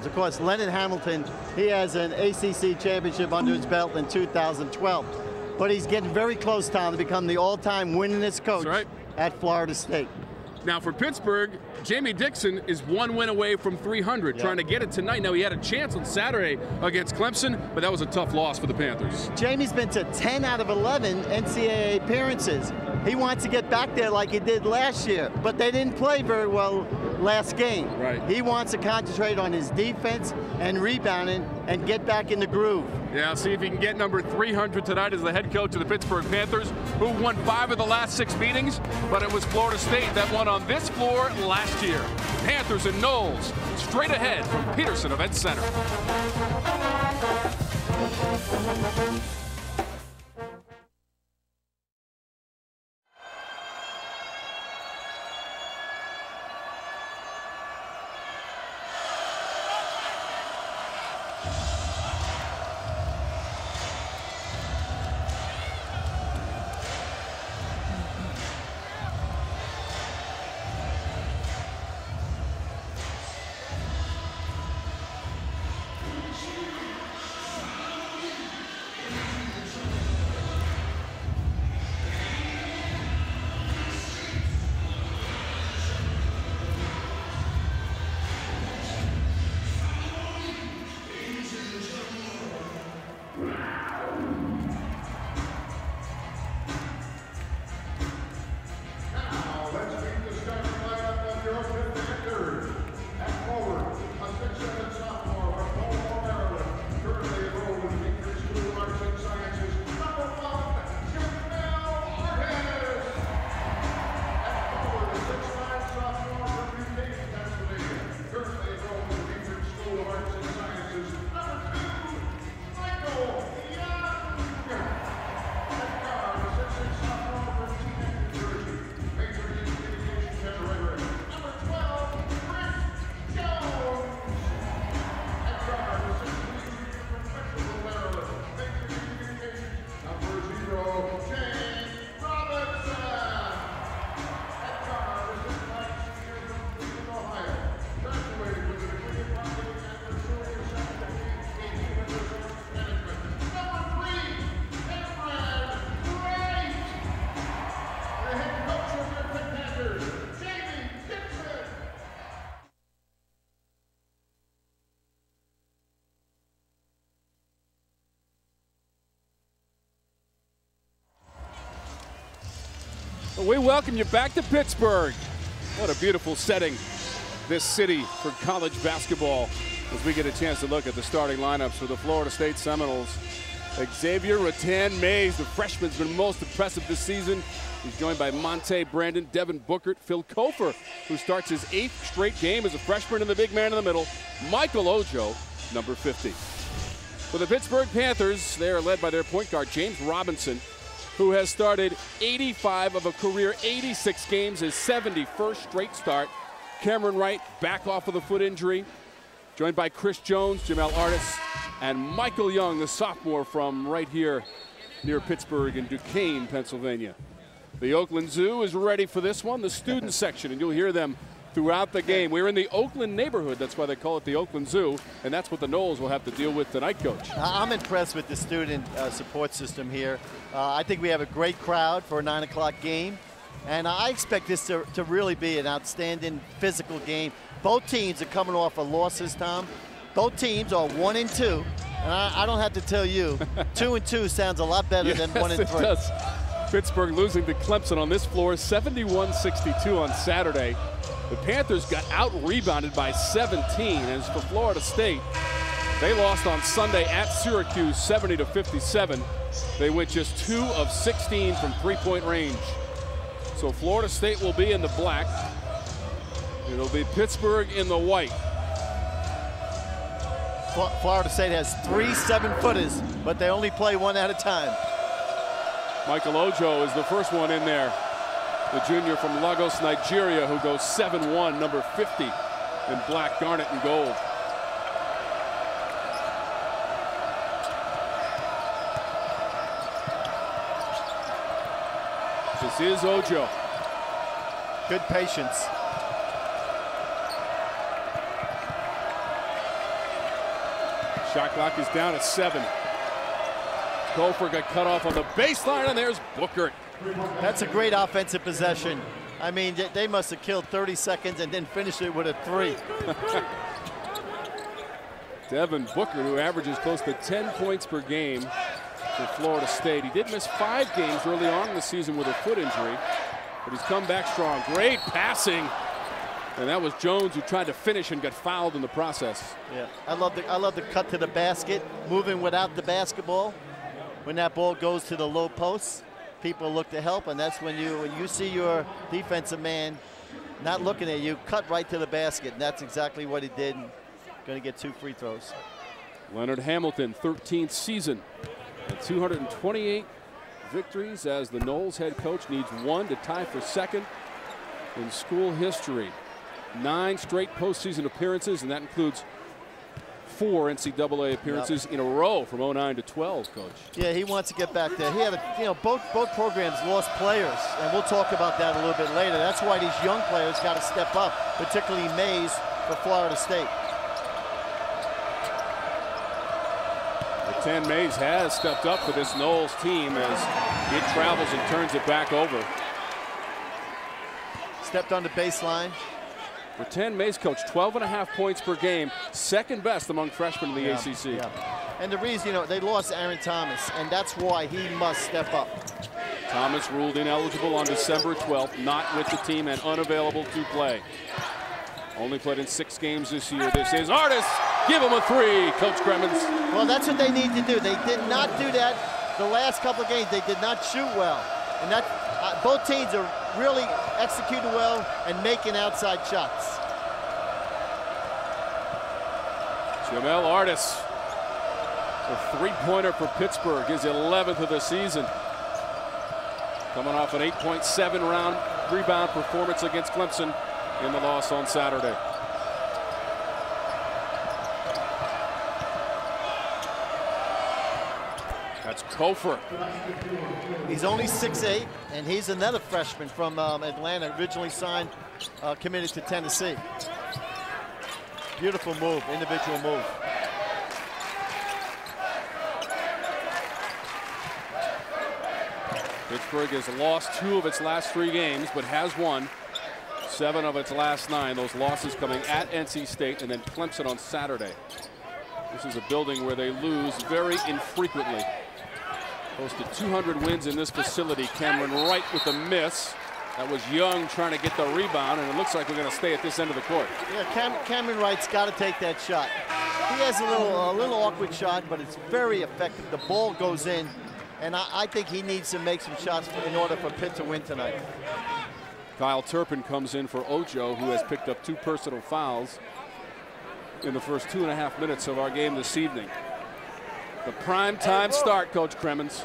Panthers. Of course, Leonard Hamilton, he has an ACC championship under his belt in 2012. But he's getting very close, Tom, to become the all-time winningest coach at Florida State. Now for Pittsburgh, Jamie Dixon is 1 win away from 300, trying to get it tonight. Now he had a chance on Saturday against Clemson, but that was a tough loss for the Panthers. Jamie's been to 10 out of 11 NCAA appearances. He wants to get back there like he did last year, but they didn't play very well last game. He wants to concentrate on his defense and rebounding and get back in the groove. Yeah, see if he can get number 300 tonight as the head coach of the Pittsburgh Panthers, who won 5 of the last 6 meetings, but it was Florida State that won on this floor last year. Panthers and Knowles straight ahead from Peterson Event Center. We welcome you back to Pittsburgh. What a beautiful setting, this city, for college basketball, as we get a chance to look at the starting lineups for the Florida State Seminoles. Xavier Rattan-Mays, the freshman's been most impressive this season. He's joined by Monte Brandon, Devin Bookert, Phil Kofer, who starts his 8th straight game as a freshman, and the big man in the middle, Michael Ojo, number 50. For the Pittsburgh Panthers, they are led by their point guard, James Robinson, who has started 85 of a career 86 games, his 71st straight start. Cameron Wright back off of the foot injury, joined by Chris Jones, Jamel Artis, and Michael Young, the sophomore from right here near Pittsburgh in Duquesne, Pennsylvania. The Oakland Zoo is ready for this one, the student section, and you'll hear them throughout the game. We're in the Oakland neighborhood. That's why they call it the Oakland Zoo, and that's what the Knowles will have to deal with tonight, Coach. I'm impressed with the student support system here. I think we have a great crowd for a 9 o'clock game, and I expect this to really be an outstanding physical game. Both teams are coming off of losses, Tom. Both teams are 1-2, and I don't have to tell you, 2-2 sounds a lot better than 1-3. It does. Pittsburgh losing to Clemson on this floor, 71-62 on Saturday. The Panthers got out-rebounded by 17. As for Florida State, they lost on Sunday at Syracuse, 70-57. They went just 2 of 16 from three-point range. So Florida State will be in the black. It'll be Pittsburgh in the white. Florida State has 3 7-footers, but they only play one at a time. Michael Ojo is the first one in there. The junior from Lagos, Nigeria, who goes 7-1, number 50 in black, garnet, and gold. This is Ojo. Good patience. Shot clock is down at 7. Kofor got cut off on the baseline, and there's Booker. That's a great offensive possession. I mean, they must have killed 30 seconds and then finished it with a 3. Devin Booker, who averages close to 10 points per game for Florida State. He did miss 5 games early on in the season with a foot injury, but he's come back strong. Great passing. And that was Jones, who tried to finish and got fouled in the process. Yeah, I love the cut to the basket, moving without the basketball. When that ball goes to the low post, people look to help, and that's when you see your defensive man not looking at you, cut right to the basket, and that's exactly what he did. Going to get 2 free throws. Leonard Hamilton, 13th season, and 228 victories as the Noles head coach, needs 1 to tie for second in school history. 9 straight postseason appearances, and that includes 4 NCAA appearances in a row from 09 to 12, Coach. Yeah, he wants to get back there. He had both programs lost players, and we'll talk about that a little bit later. That's why these young players got to step up, particularly Mays for Florida State. Ten Mays has stepped up for this Noles team as it travels and turns it back over. Stepped on the baseline. For 10 Mays, coach, 12.5 points per game, second best among freshmen in the ACC. Yeah. And the reason, they lost Aaron Thomas, and that's why he must step up. Thomas ruled ineligible on December 12th, not with the team and unavailable to play. Only played in 6 games this year. This is Artis. Give him a 3, Coach Cremens. Well, that's what they need to do. They did not do that the last couple of games. They did not shoot well. And that both teams are really executing well and making outside shots. Jamel Artis, a 3-pointer for Pittsburgh, his 11th of the season. Coming off an 8.7 rebound performance against Clemson in the loss on Saturday. That's Kofor. He's only 6'8", and he's another freshman from Atlanta, originally signed, committed to Tennessee. Beautiful move, individual move. Pittsburgh has lost 2 of its last 3 games, but has won 7 of its last 9. Those losses coming at NC State and then Clemson on Saturday. This is a building where they lose very infrequently. Close to 200 wins in this facility. Cameron Wright with the miss. That was Young trying to get the rebound, and it looks like we're going to stay at this end of the court. Yeah, Cameron Wright's got to take that shot. He has a little awkward shot, but it's very effective. The ball goes in, and I think he needs to make some shots in order for Pitt to win tonight. Kyle Turpin comes in for Ojo, who has picked up 2 personal fouls in the first 2.5 minutes of our game this evening. The prime time start, Coach Cremens.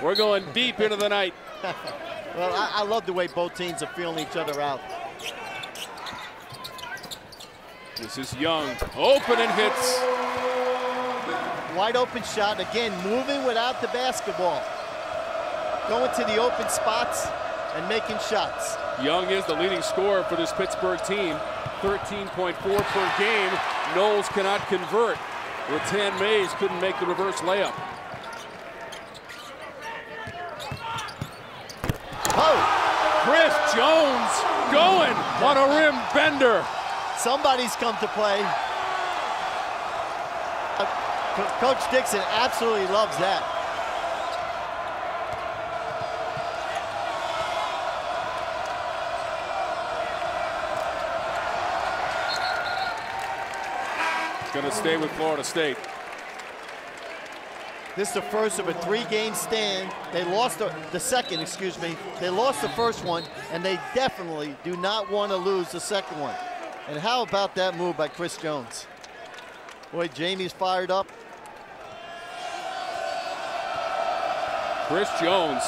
We're going deep into the night. Well, I love the way both teams are feeling each other out. This is Young, open and hits. Wide open shot, again, moving without the basketball. Going to the open spots and making shots. Young is the leading scorer for this Pittsburgh team, 13.4 per game. Noles cannot convert. Rattan Mays couldn't make the reverse layup. Oh! Chris Jones going on a rim bender. Somebody's come to play. Coach Dixon absolutely loves that. Going to stay with Florida State. This is the first of a 3-game stand. They lost the second, excuse me. They lost the first one, and they definitely do not want to lose the second one. And how about that move by Chris Jones? Boy, Jamie's fired up. Chris Jones,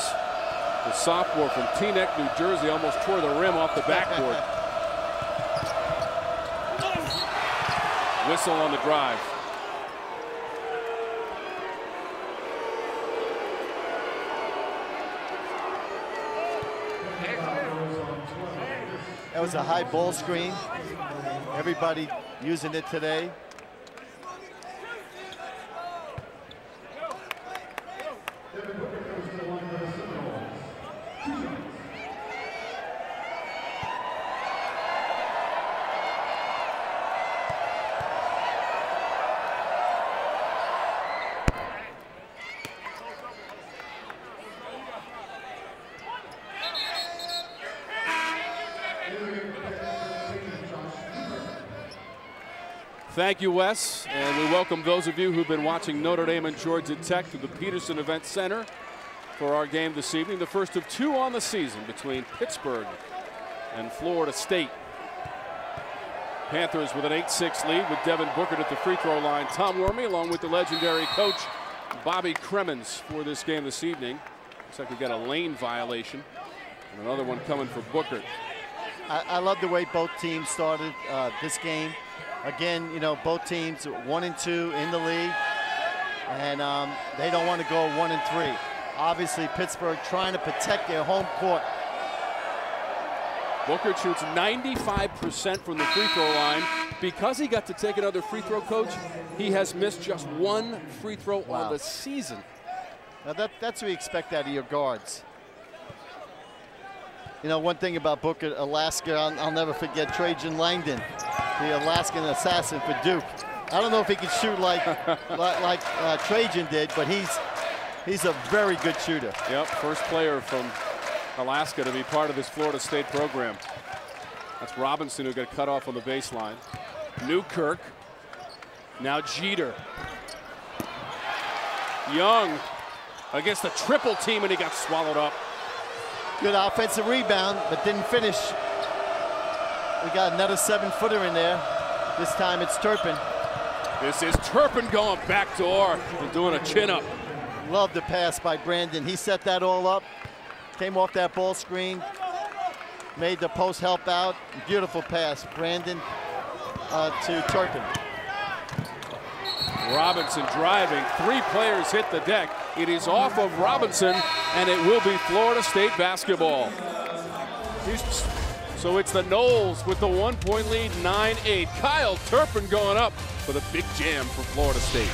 the sophomore from Teaneck, New Jersey, almost tore the rim off the backboard. Whistle on the drive. That was a high ball screen. Everybody using it today. Thank you, Wes. And we welcome those of you who've been watching Notre Dame and Georgia Tech to the Peterson Event Center for our game this evening. The first of two on the season between Pittsburgh and Florida State. Panthers with an 8-6 lead with Devin Booker at the free throw line. Tom Wormy along with the legendary coach Bobby Cremins for this game this evening. Looks like we got a lane violation. And another one coming for Booker. I love the way both teams started this game. Again, you know, both teams 1-2 in the league. And they don't want to go 1-3. Obviously, Pittsburgh trying to protect their home court. Booker shoots 95% from the free throw line. Because he got to take another free throw, Coach, he has missed just one free throw on the season. Now that's what you expect out of your guards. You know, one thing about Booker, Alaska, I'll never forget Trajan Langdon, the Alaskan assassin for Duke. I don't know if he can shoot like Trajan did, but he's a very good shooter. Yep, first player from Alaska to be part of this Florida State program. That's Robinson who got cut off on the baseline. Newkirk. Now Jeter. Young against the triple team, and he got swallowed up. Good offensive rebound, but didn't finish. We got another 7-footer in there. This time it's Turpin. This is Turpin going backdoor and doing a chin-up. Love the pass by Brandon. He set that all up. Came off that ball screen, made the post help out. Beautiful pass, Brandon to Turpin. Robinson driving, 3 players hit the deck. It is off of Robinson, and it will be Florida State basketball. So it's the Noles with the 1-point lead, 9-8. Kyle Turpin going up for the big jam for Florida State.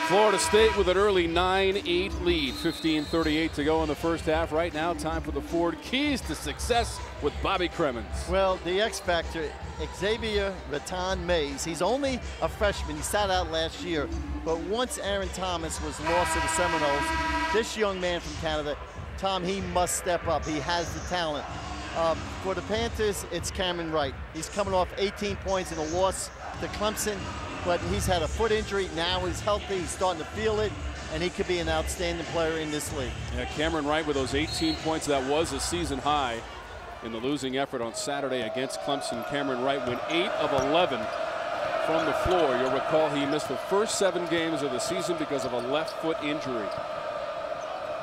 Florida State with an early 9-8 lead, 15:38 to go in the first half. Right now, time for the Ford Keys to success with Bobby Cremins. Well, the X factor, Xavier Rattan-Mays. He's only a freshman. He sat out last year. But once Aaron Thomas was lost to the Seminoles, this young man from Canada, Tom, he must step up. He has the talent. For the Panthers, it's Cameron Wright. He's coming off 18 points in a loss to Clemson, but he's had a foot injury. Now he's healthy. He's starting to feel it, and he could be an outstanding player in this league. Yeah, Cameron Wright with those 18 points. That was a season high in the losing effort on Saturday against Clemson. Cameron Wright went 8 of 11 from the floor. You'll recall he missed the first 7 games of the season because of a left foot injury.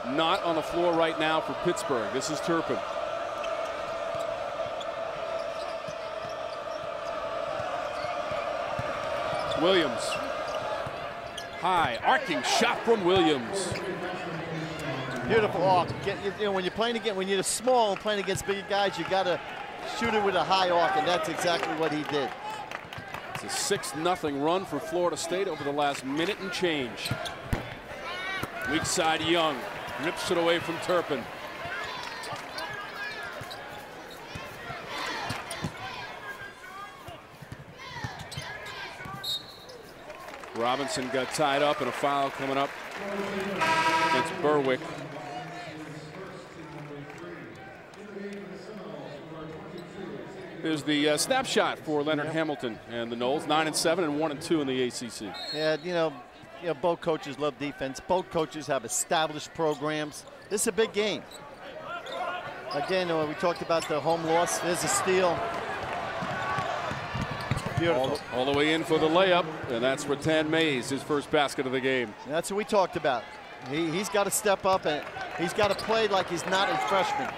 Not on the floor right now for Pittsburgh. This is Turpin. Williams. High, arcing shot from Williams. Beautiful arc. When you're playing against, when you're small and playing against bigger guys, you got to shoot it with a high arc, and that's exactly what he did. It's a 6-0 run for Florida State over the last minute and change. Weak side Young rips it away from Turpin. Robinson got tied up, and a foul coming up against Berwick. There's the snapshot for Leonard Hamilton and the Noles, 9-7 and 1-2 in the ACC. Yeah, you know, both coaches love defense. Both coaches have established programs. This is a big game. Again, we talked about the home loss. There's a steal. Beautiful. All the way in for the layup, and that's Rattan Mays, his first basket of the game. And that's what we talked about. He's got to step up, and he's got to play like he's not a freshman.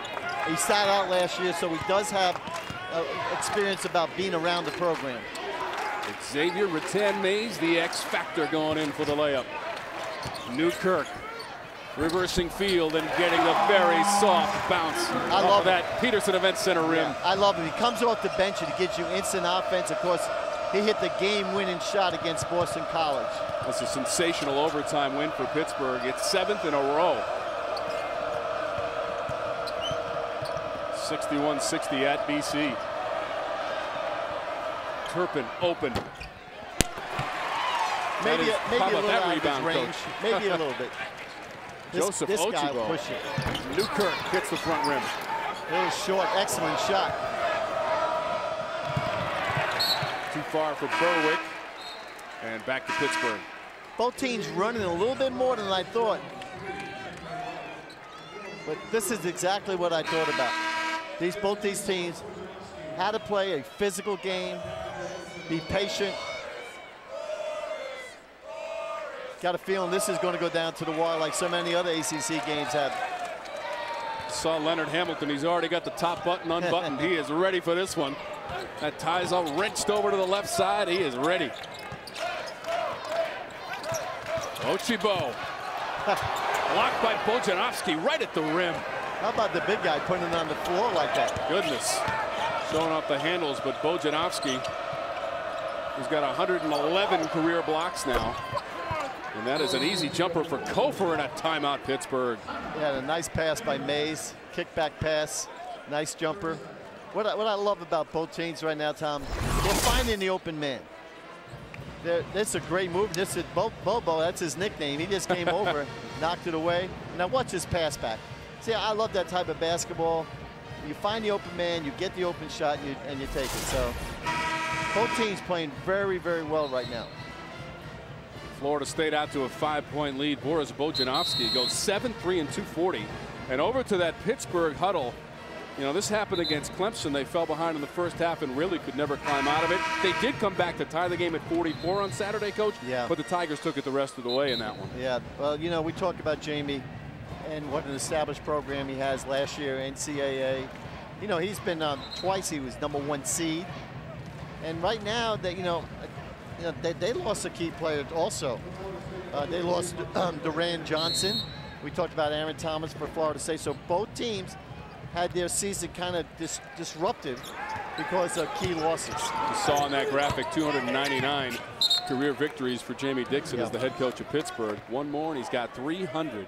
He sat out last year, so he does have experience about being around the program. Xavier Rattan Mays, the X factor, going in for the layup. Newkirk reversing field and getting a very soft bounce. I love that Peterson Event Center rim. Yeah, I love him. He comes off the bench and he gives you instant offense. Of course, he hit the game-winning shot against Boston College. That's a sensational overtime win for Pittsburgh. It's 7th in a row. 61-60 at BC. Turpin open. Maybe a little out of his range. Coach. Maybe a little bit. Joseph this guy Ochibo. will push it. Newkirk hits the front rim. It was short. Excellent shot. Too far for Berwick. And back to Pittsburgh. Both teams running a little bit more than I thought. But this is exactly what I thought about. Both these teams had to play a physical game, be patient. Got a feeling this is going to go down to the wire like so many other ACC games have. Saw Leonard Hamilton. He's already got the top button unbuttoned. He is ready for this one. That tie's all wrenched over to the left side. He is ready. Ochibo. Blocked by Bojanovsky right at the rim. How about the big guy putting it on the floor like that? Goodness. Showing off the handles, but Bojanovsky, who's got 111 career blocks now. And that is an easy jumper for Kofor in a timeout, Pittsburgh. Yeah, a nice pass by Mays. Kickback pass. Nice jumper. What I love about both teams right now, Tom, they're finding the open man. This is a great move. This is Bobo, that's his nickname. He just came over, knocked it away. Now watch his pass back. See, I love that type of basketball. You find the open man, you get the open shot, and you take it. So both teams playing very, very well right now. Florida State out to a 5-point lead. Boris Bojanovsky goes 7-3 and 240. And over to that Pittsburgh huddle. You know, this happened against Clemson. They fell behind in the first half and really could never climb out of it. They did come back to tie the game at 44 on Saturday, Coach. Yeah. But the Tigers took it the rest of the way in that one. Yeah, well, you know, we talk about Jamie and what an established program he has last year, NCAA. You know, he's been twice. He was #1 seed. And right now, they lost a key player also. They lost Duran Johnson. We talked about Aaron Thomas for Florida State. So both teams had their season kind of disrupted because of key losses. You saw in that graphic 299 career victories for Jamie Dixon as the head coach of Pittsburgh. One more and he's got 300.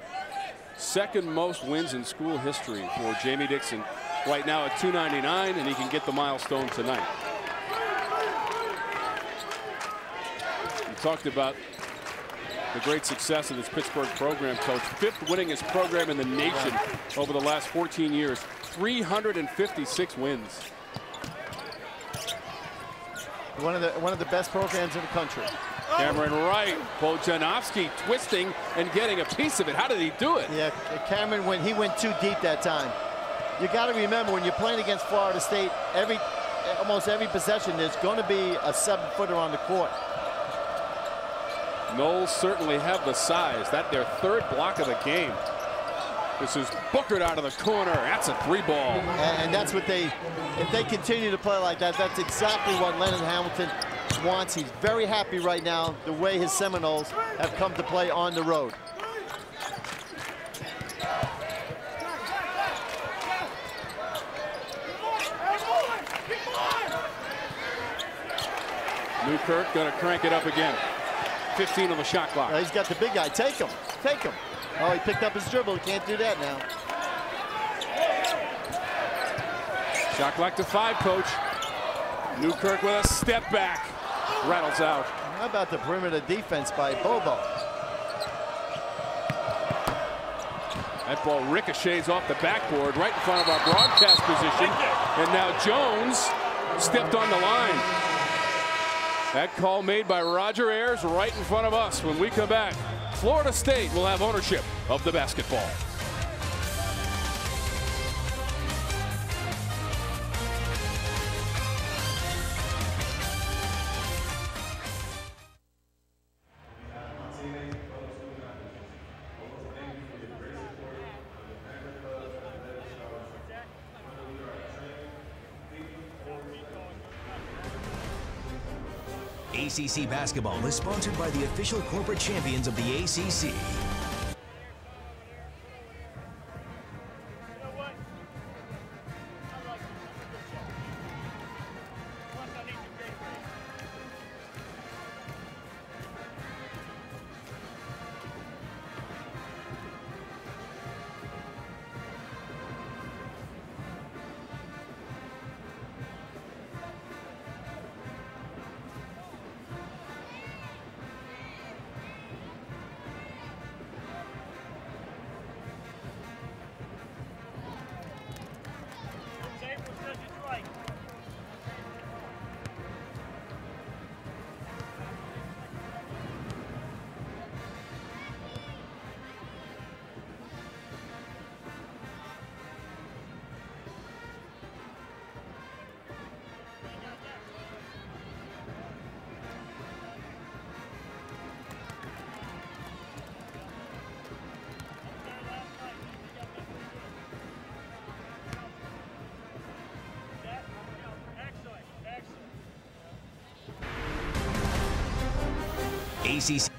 Second most wins in school history for Jamie Dixon. Right now at 299, and he can get the milestone tonight. You talked about the great success of this Pittsburgh program, Coach. 5th winningest program in the nation over the last 14 years. 356 wins. One of the best programs in the country. Cameron Wright, Bojanovsky twisting and getting a piece of it. How did he do it? Yeah, Cameron he went too deep that time. You got to remember when you're playing against Florida State, almost every possession there's going to be a 7-footer on the court. Noles certainly have the size. That's their 3rd block of the game. This is Bookered out of the corner. That's a 3-ball. And that's what if they continue to play like that, that's exactly what Leonard Hamilton wants. He's very happy right now the way his Seminoles have come to play on the road. Newkirk going to crank it up again. 15 on the shot clock. He's got the big guy. Take him. Take him. Oh, he picked up his dribble. He can't do that now. Shot clock to 5, coach. Newkirk with a step back. Rattles out. How about the perimeter defense by Bobo? That ball ricochets off the backboard right in front of our broadcast position. And now Jones stepped on the line. That call made by Roger Ayers right in front of us. When we come back, Florida State will have ownership of the basketball. ACC basketball is sponsored by the official corporate champions of the ACC. ACC.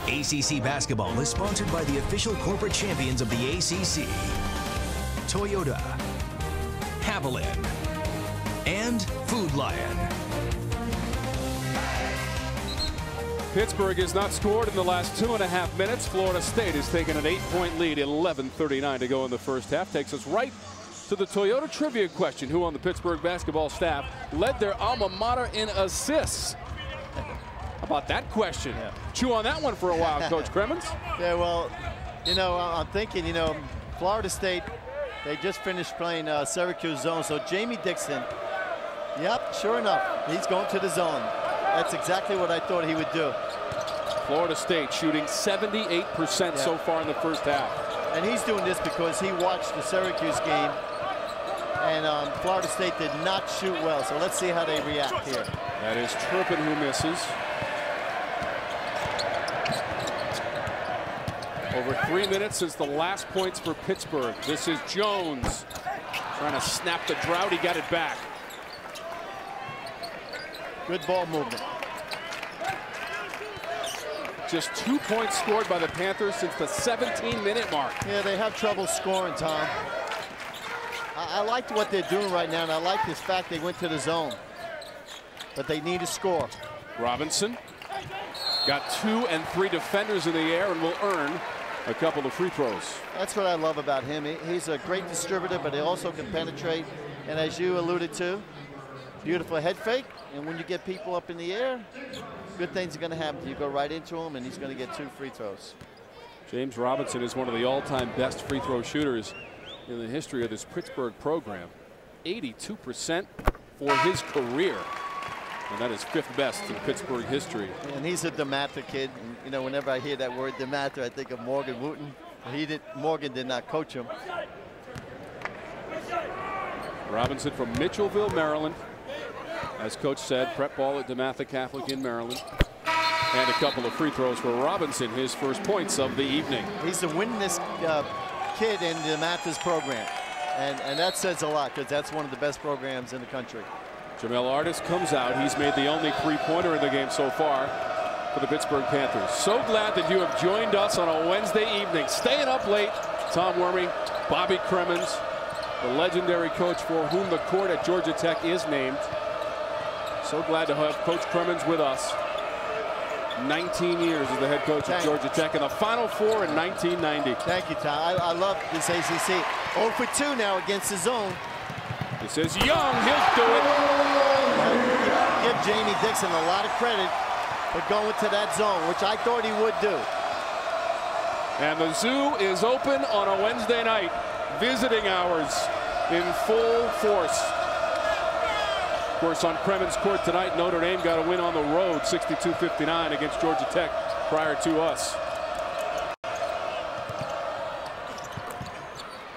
ACC basketball is sponsored by the official corporate champions of the ACC, Toyota, Haviland, and Food Lion. Pittsburgh has not scored in the last 2.5 minutes. Florida State has taken an 8-point lead, 11:39 to go in the first half. Takes us right to the Toyota trivia question. Who on the Pittsburgh basketball staff led their alma mater in assists? How about that question? Yeah. Chew on that one for a while, Coach Cremens. Yeah, well, you know, I'm thinking, you know, Florida State, they just finished playing Syracuse zone. So Jamie Dixon, yep, sure enough, he's going to the zone. That's exactly what I thought he would do. Florida State shooting 78% so far in the first half. And he's doing this because he watched the Syracuse game, and Florida State did not shoot well. So let's see how they react here. That is Turpin who misses. Over 3 minutes since the last points for Pittsburgh. This is Jones trying to snap the drought. He got it back. Good ball movement. Just 2 points scored by the Panthers since the 17-minute mark. Yeah, they have trouble scoring, Tom. I like what they're doing right now, and I like this fact they went to the zone. But they need to score. Robinson got 2 and 3 defenders in the air and will earn a couple of free throws. That's what I love about him. He's a great distributor, but he also can penetrate. And as you alluded to, beautiful head fake. And when you get people up in the air, good things are going to happen. You go right into him, and he's going to get 2 free throws. James Robinson is one of the all-time best free throw shooters in the history of this Pittsburgh program. 82% for his career. And that is 5th best in Pittsburgh history. And he's a DeMatha kid. And, you know, whenever I hear that word DeMatha, I think of Morgan Wooten. Morgan did not coach him. Robinson from Mitchellville, Maryland. As coach said, prep ball at DeMatha Catholic in Maryland. And a couple of free throws for Robinson, his first points of the evening. He's the winningest kid in the Mathis program. And that says a lot, because that's one of the best programs in the country. Jamel Artis comes out. He's made the only three-pointer in the game so far for the Pittsburgh Panthers. So glad that you have joined us on a Wednesday evening. Staying up late, Tom Wormy, Bobby Cremens, the legendary coach for whom the court at Georgia Tech is named. So glad to have Coach Cremens with us. 19 years as the head coach at Georgia Tech in the Final Four in 1990. Thank you, Tom. I love this ACC. 0 for 2 now against his own. This is Young. He'll do it. Give Jamie Dixon a lot of credit for going to that zone, which I thought he would do. And the zoo is open on a Wednesday night. Visiting hours in full force. Of course, on Cremens Court tonight, Notre Dame got a win on the road, 62-59 against Georgia Tech prior to us.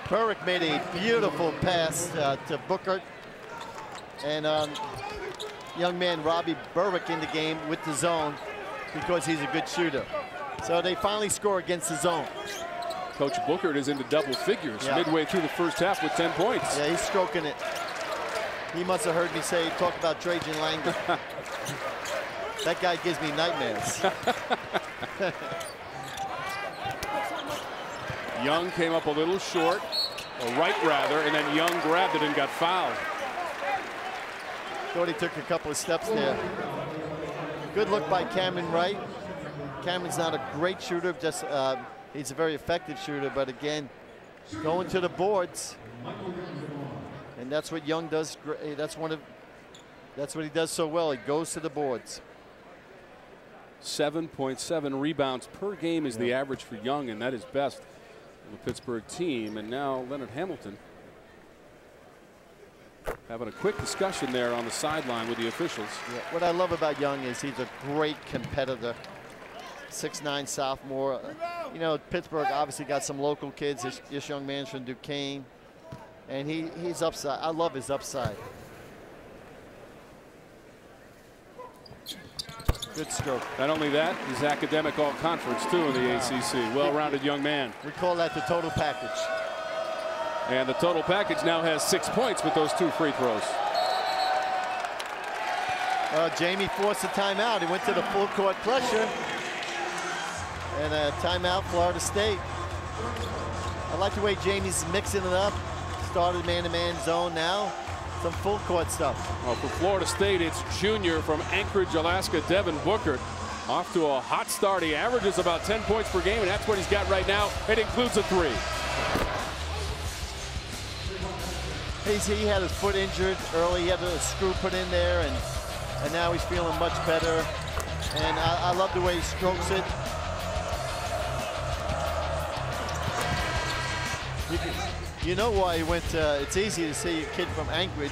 Burrick made a beautiful pass to Booker. And young man Robbie Burrick in the game with the zone because he's a good shooter. So they finally score against the zone. Coach Booker is into double figures midway through the first half with 10 points. Yeah, he's stroking it. He must have heard me talk about Trajan Langdon. That guy gives me nightmares. Young came up a little short, or right rather, and then Young grabbed it and got fouled. Thought he took a couple of steps there. Good look by Cameron Wright. Cameron's not a great shooter, just he's a very effective shooter, but again, going to the boards. And that's what Young does. That's what he does so well. He goes to the boards. 7.7 rebounds per game is the average for Young, and that is best on the Pittsburgh team. And now Leonard Hamilton having a quick discussion there on the sideline with the officials. Yeah, what I love about Young is he's a great competitor. 6'9" sophomore. You know, Pittsburgh obviously got some local kids. This young man's from Duquesne. And he's upside. I love his upside. Good stroke. Not only that, he's academic all-conference too in the ACC. Well-rounded young man. We call that the total package. And the total package now has 6 points with those 2 free throws. Jamie forced a timeout. He went to the full court pressure. And a timeout, Florida State. I like the way Jamie's mixing it up. Started man-to-man zone now. Some full court stuff. Well, for Florida State, it's junior from Anchorage, Alaska, Devin Booker. Off to a hot start. He averages about 10 points per game, and that's what he's got right now. It includes a 3. He had his foot injured early. He had a screw put in there, and now he's feeling much better. And I love the way he strokes it. You know why he went it's easy to see a kid from Anchorage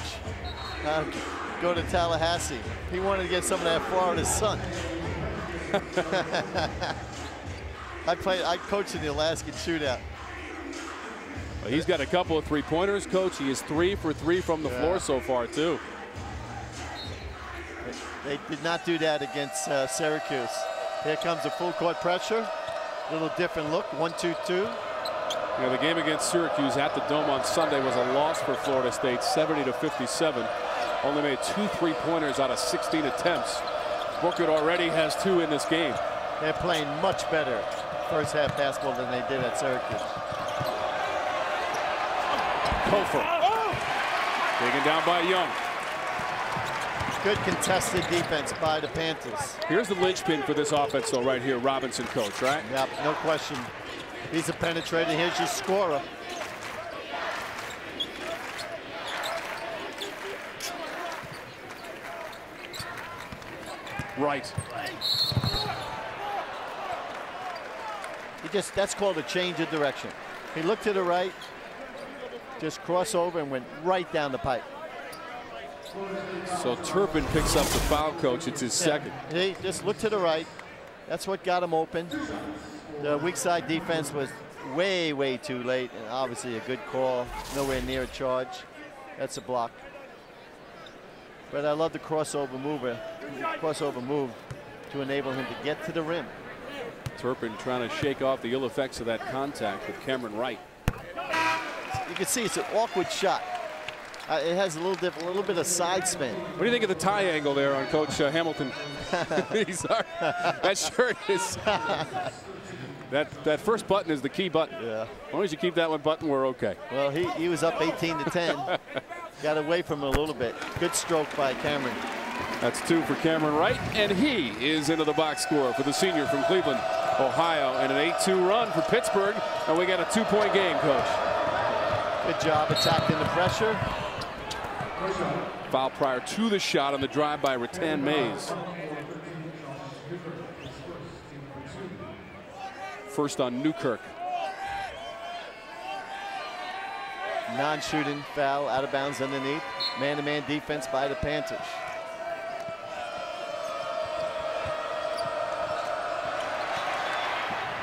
go to Tallahassee. He wanted to get some of that Florida sun. I coached in the Alaskan shootout. Well, he's got a couple of three-pointers, Coach. He is 3 for 3 from the floor so far, too. They did not do that against Syracuse. Here comes the full court pressure. A little different look, 1-2-2. You know, the game against Syracuse at the Dome on Sunday was a loss for Florida State, 70-57. Only made 2 three-pointers out of 16 attempts. Booker already has 2 in this game. They're playing much better first half basketball than they did at Syracuse. Kofor. Taken down by Young. Good contested defense by the Panthers. Here's the linchpin for this offense, though, right here. Robinson, Coach, right? Yep, no question. He's a penetrator. Here's your scorer. Right. That's called a change of direction. He looked to the right, just cross over and went right down the pipe. So Turpin picks up the foul, Coach. It's his second. He just looked to the right. That's what got him open. The weak side defense was way, way too late, and obviously a good call. Nowhere near a charge. That's a block. But I love the crossover move. to enable him to get to the rim. Turpin trying to shake off the ill effects of that contact with Cameron Wright. You can see it's an awkward shot. It has a little bit of side spin. What do you think of the tie angle there on Coach Hamilton? That shirt is. That first button is the key button. Yeah. As long as you keep that one button, we're okay. Well, he was up 18-10. Got away from it a little bit. Good stroke by Cameron. That's 2 for Cameron Wright, and he is into the box score for the senior from Cleveland, Ohio, and an 8-2 run for Pittsburgh, and we got a 2-point game, Coach. Good job attacking the pressure. Foul prior to the shot on the drive by Rattan Mays. First on Newkirk. Non-shooting foul, out of bounds underneath. Man-to-man defense by the Panthers.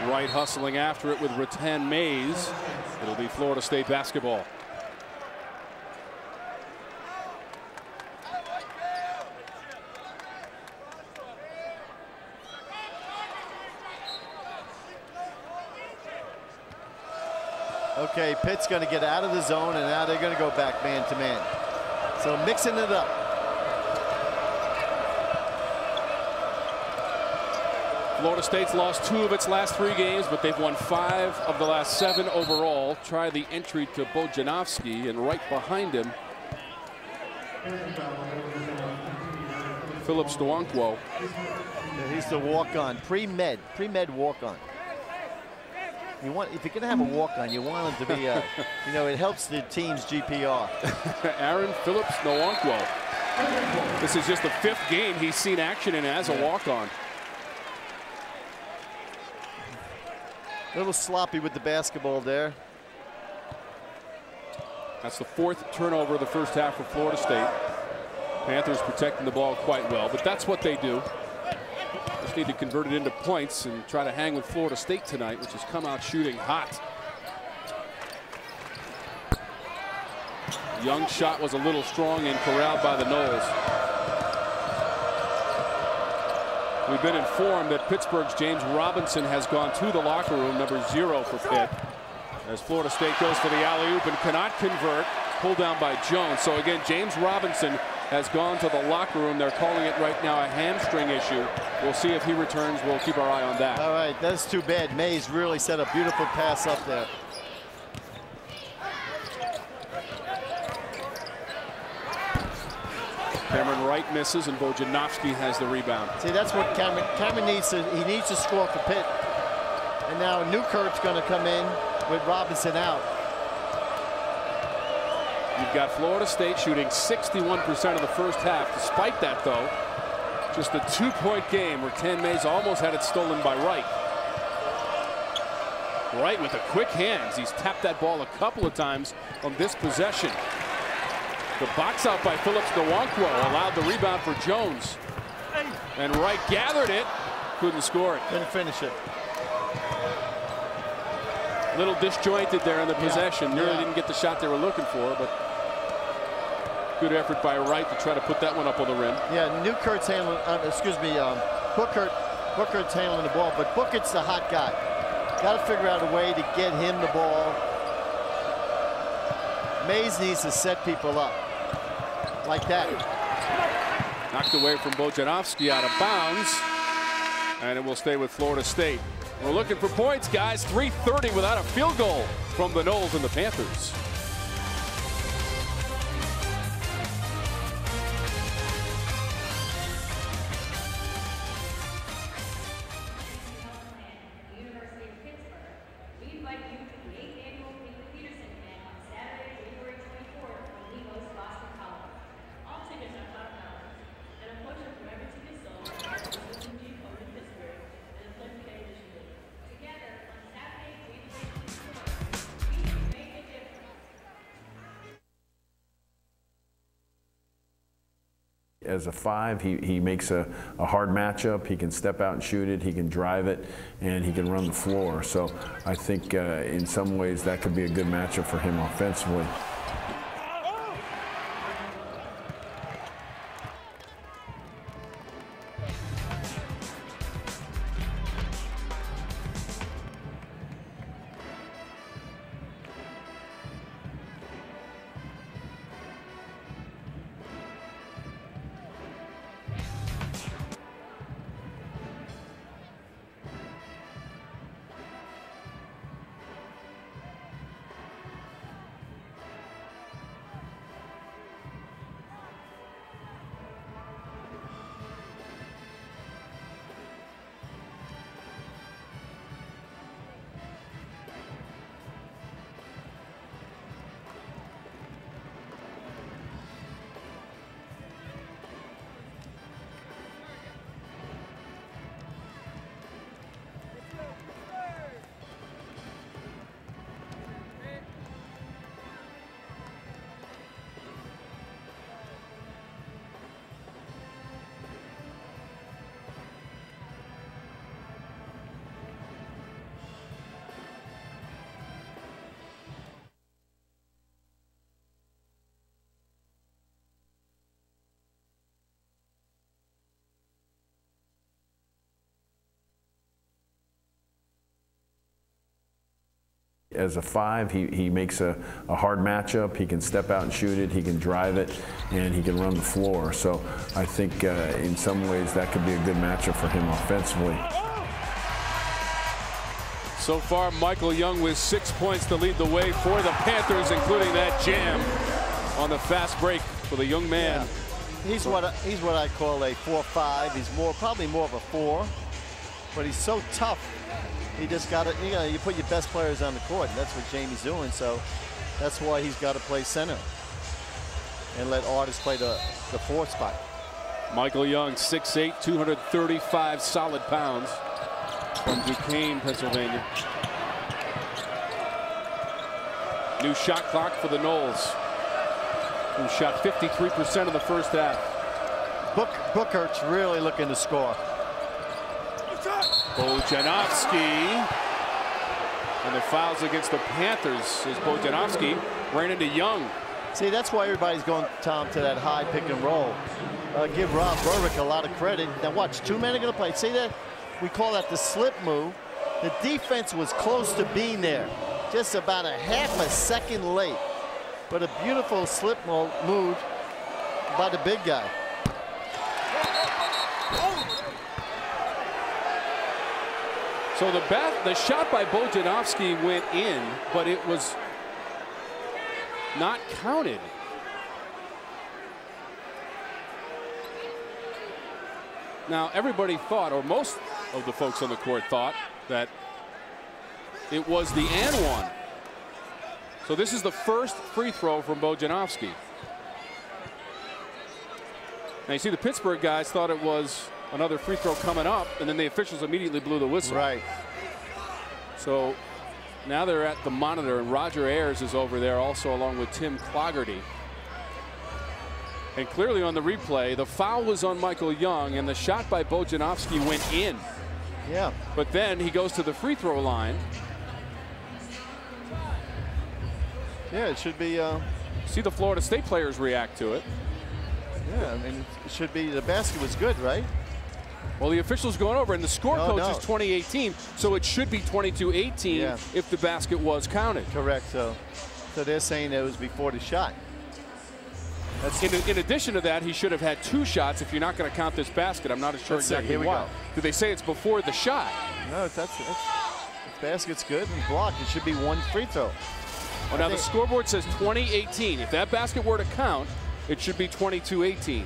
Wright hustling after it with Rattan Mays. It'll be Florida State basketball. Okay, Pitt's going to get out of the zone, and now they're going to go back man-to-man. So mixing it up. Florida State's lost 2 of its last 3 games, but they've won 5 of the last 7 overall. Try the entry to Bojanovsky, and right behind him, Phillips Nwankwo. Yeah, he's the walk-on, pre-med walk-on. If you're going to have a walk-on, you want him to be, you know, it helps the team's GPR. Aron Phillips Nwankwo. This is just the 5th game he's seen action in as a walk-on. A little sloppy with the basketball there. That's the 4th turnover of the first half for Florida State. Panthers protecting the ball quite well, but that's what they do. Just need to convert it into points and try to hang with Florida State tonight, which has come out shooting hot. Young's shot was a little strong and corralled by the Noles. We've been informed that Pittsburgh's James Robinson has gone to the locker room, number 0 for Pitt, as Florida State goes for the alley-oop and cannot convert. Pulled down by Jones. So again, James Robinson has gone to the locker room. They're calling it right now a hamstring issue. We'll see if he returns. We'll keep our eye on that. All right, that's too bad. Mays really set a beautiful pass up there. Cameron Wright misses, and Bojanovsky has the rebound. See, that's what Cameron needs to. He needs to score for Pitt. And now Newkirk's going to come in with Robinson out. You've got Florida State shooting 61% of the first half. Despite that, though, just a 2-point game where Rattan Mays almost had it stolen by Wright. Wright with the quick hands. He's tapped that ball a couple of times on this possession. The box out by Phillips Nwankwo allowed the rebound for Jones. And Wright gathered it. Couldn't score it. Couldn't finish it. A little disjointed there in the possession. Nearly didn't get the shot they were looking for, but good effort by Wright to try to put that one up on the rim. Yeah, Newkirk's handling, Booker's handling the ball, but Booker's the hot guy. Got to figure out a way to get him the ball. Mays needs to set people up like that. Knocked away from Bojanovsky, out of bounds, and it will stay with Florida State. We're looking for points, guys. 3:30 without a field goal from the Noles and the Panthers. As a 5, he makes a hard matchup. He can step out and shoot it. He can drive it, and he can run the floor. So I think in some ways that could be a good matchup for him offensively. As a 5, he makes a hard matchup. He can step out and shoot it. He can drive it, and he can run the floor. So I think in some ways that could be a good matchup for him offensively. So far, Michael Young with 6 points to lead the way for the Panthers, including that jam on the fast break for the young man. Yeah. He's what I call a 4-5. He's probably more of a 4, but he's so tough. He just got it. You put your best players on the court, and that's what Jamie's doing. So that's why he's got to play center and let Artis play the 4 spot. Michael Young, 6'8", 235 solid pounds, from Duquesne, Pennsylvania. New shot clock for the Noles, who shot 53% in the first half. Bookert's really looking to score. Bojanovsky, and the fouls against the Panthers as Bojanovsky ran into Young. See, that's why everybody's going, Tom, to that high pick and roll. Give Rob Berwick a lot of credit. Now watch, 2 men are going to play. See that? We call that the slip move. The defense was close to being there, just about a half a second late. But a beautiful slip move by the big guy. So the shot by Bojanovsky went in, but it was not counted. Now everybody thought, or most of the folks on the court thought, that it was the and one. So this is the first free throw from Bojanovsky. Now you see the Pittsburgh guys thought it was another free throw coming up, and then the officials immediately blew the whistle. Right. So now they're at the monitor, and Roger Ayers is over there also, along with Tim Clougherty. And clearly on the replay, the foul was on Michael Young, and the shot by Bojanovsky went in. Yeah. But then he goes to the free throw line. Yeah, it should be. See the Florida State players react to it. Yeah, I mean, it should be. The basket was good, right? Well, the official's going over, and the score coach is 2018, so it should be 22-18 if the basket was counted. Correct. So they're saying it was before the shot. In addition to that, he should have had 2 shots if you're not going to count this basket. I'm not sure exactly why. Did they say it's before the shot? No, if basket's good and blocked, it should be 1 free throw. Well, now the scoreboard says 2018. If that basket were to count, it should be 22-18.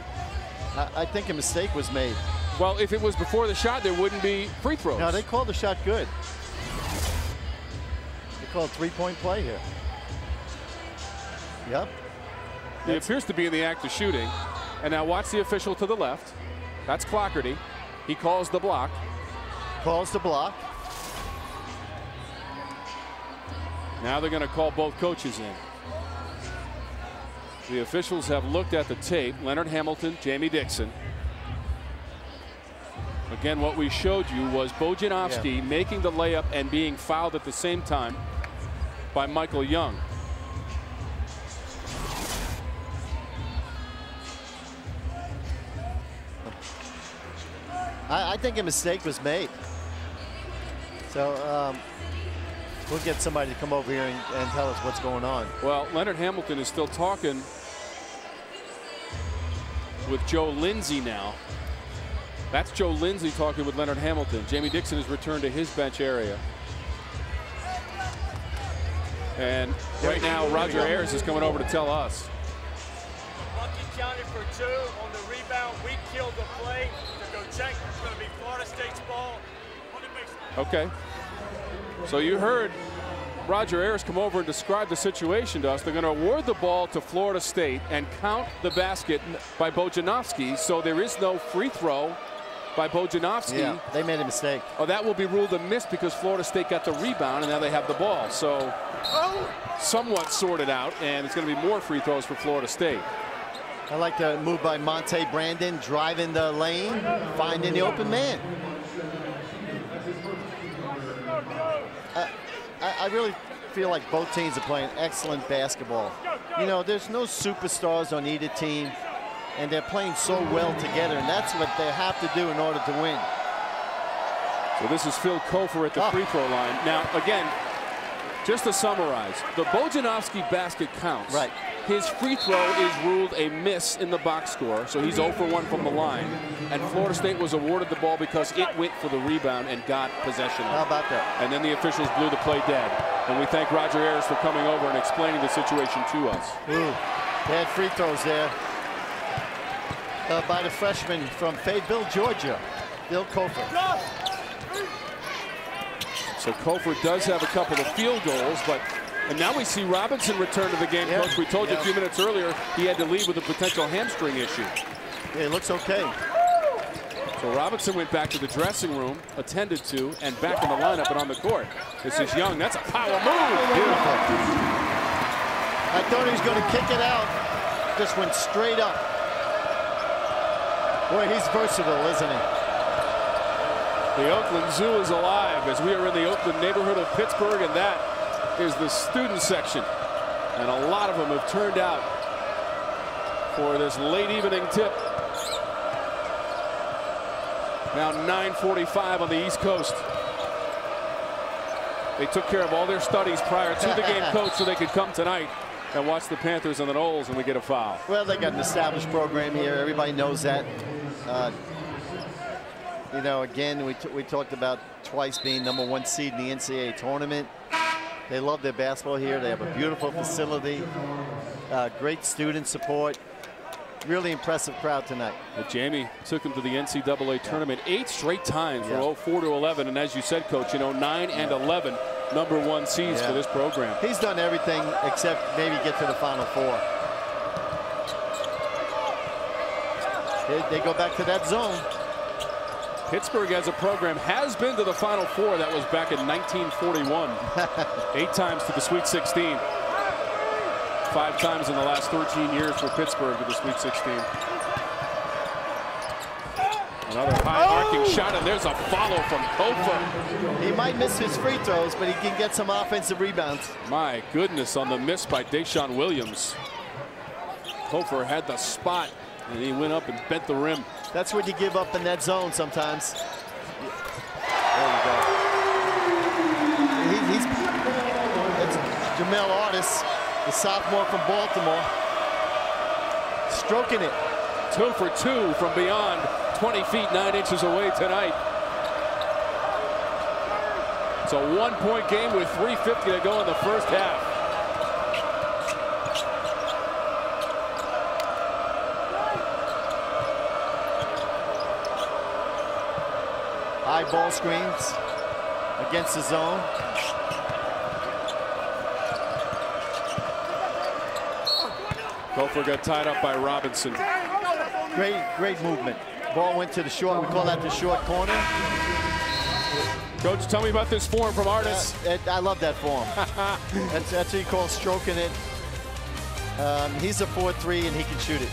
I think a mistake was made. Well, if it was before the shot, there wouldn't be free throws. No, they called the shot good. They called 3-point play here. Yep. He appears to be in the act of shooting. And now watch the official to the left. That's Clougherty. He calls the block. Calls the block. Now they're going to call both coaches in. The officials have looked at the tape. Leonard Hamilton, Jamie Dixon. Again, what we showed you was Bojanovsky making the layup and being fouled at the same time by Michael Young. I think a mistake was made. So we'll get somebody to come over here and tell us what's going on. Well, Leonard Hamilton is still talking with Joe Lindsay now. That's Joe Lindsay talking with Leonard Hamilton. Jamie Dixon has returned to his bench area. And right now, Roger Ayers is coming over to tell us. Bucky counted for 2 on the rebound. We killed the play to go check. It's going to be Florida State's ball. Okay. So you heard Roger Ayers come over and describe the situation to us. They're going to award the ball to Florida State and count the basket by Bojanovsky, so there is no free throw by Bojanovsky. Yeah, they made a mistake. Oh, that will be ruled a miss because Florida State got the rebound and now they have the ball. So somewhat sorted out, and it's going to be more free throws for Florida State. I like the move by Monte Brandon, driving the lane, finding the open man. I really feel like both teams are playing excellent basketball. You know, there's no superstars on either team, and they're playing so well together, and that's what they have to do in order to win. So this is Phil Kofer at the free throw line. Now, again, Just to summarize, the Bojanowski basket counts. Right. His free throw is ruled a miss in the box score, so he's 0 for 1 from the line. And Florida State was awarded the ball because it went for the rebound and got possession of it. How about that? And then the officials blew the play dead. And we thank Roger Ayers for coming over and explaining the situation to us. Ooh, bad free throws there by the freshman from Fayetteville, Georgia, Bill Kofor. So Kofor does have a couple of field goals, and now we see Robinson return to the game. Yeah. Coach, we told you a few minutes earlier he had to leave with a potential hamstring issue. Yeah, it looks okay. So Robinson went back to the dressing room, attended to, and back in the lineup and on the court. This is Young. That's a power move. Beautiful. I thought he was going to kick it out. Just went straight up. Boy, he's versatile, isn't he? The Oakland Zoo is alive as we are in the Oakland neighborhood of Pittsburgh, and that is the student section. And a lot of them have turned out for this late evening tip. Now 9:45 on the East Coast. They took care of all their studies prior to the game, Coach, so they could come tonight and watch the Panthers and the Knowles, and we get a foul. Well, they got an established program here. Everybody knows that. You know, again, we talked about twice being #1 seed in the NCAA tournament. They love their basketball here. They have a beautiful facility, great student support. Really impressive crowd tonight. But Jamie took them to the NCAA tournament 8 straight times from 04 to 11. And as you said, Coach, you know, 9 and 11 #1 seeds for this program. He's done everything except maybe get to the Final Four. They go back to that zone. Pittsburgh as a program has been to the Final Four. That was back in 1941. 8 times to the Sweet 16. 5 times in the last 13 years for Pittsburgh to the Sweet 16. Another high arcing shot, and there's a follow from Kofor. He might miss his free throws, but he can get some offensive rebounds. My goodness, on the miss by Deshaun Williams. Kofor had the spot, and he went up and bent the rim. That's what you give up in that zone sometimes. There you go. That's Jamel Artis, the sophomore from Baltimore, stroking it. 2 for 2 from beyond 20 feet 9 inches away tonight. It's a 1-point game with 3:50 to go in the first half. High ball screens against the zone. Kofor got tied up by Robinson. Great movement. Ball went to the short. We call that the short corner. Coach, tell me about this form from Artis. I love that form. That's what you call stroking it. He's a 4-3 and he can shoot it.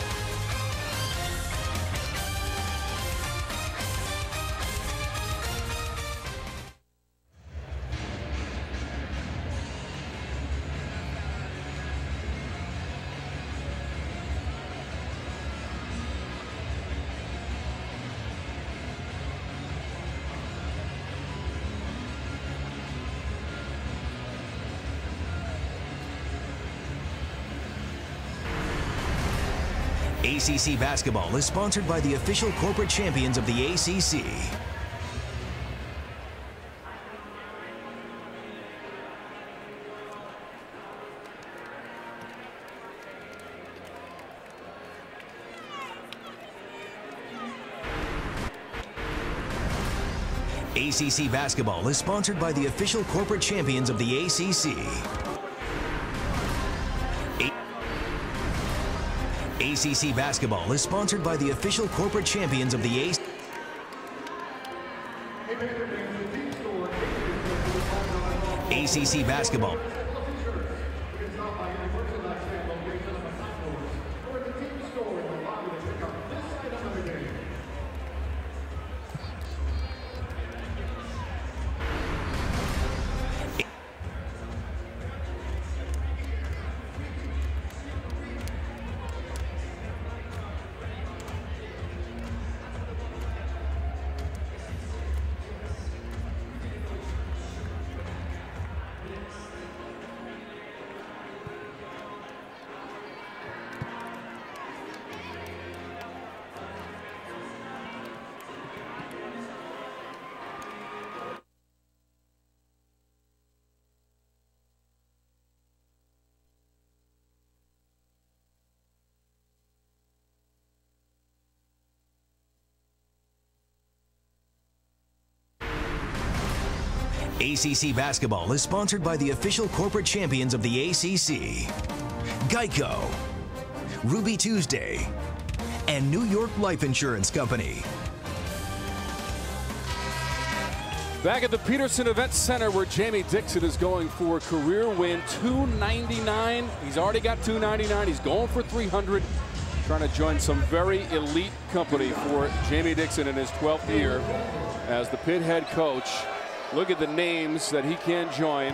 ACC Basketball is sponsored by the official corporate champions of the ACC. ACC Basketball is sponsored by the official corporate champions of the ACC. ACC Basketball is sponsored by the official corporate champions of the ACC. ACC Basketball. ACC basketball is sponsored by the official corporate champions of the ACC, Geico, Ruby Tuesday, and New York Life Insurance Company. Back at the Peterson Event Center, where Jamie Dixon is going for a career win, 299. He's already got 299. He's going for 300. Trying to join some very elite company for Jamie Dixon in his 12th year as the Pitt head coach. Look at the names that he can join.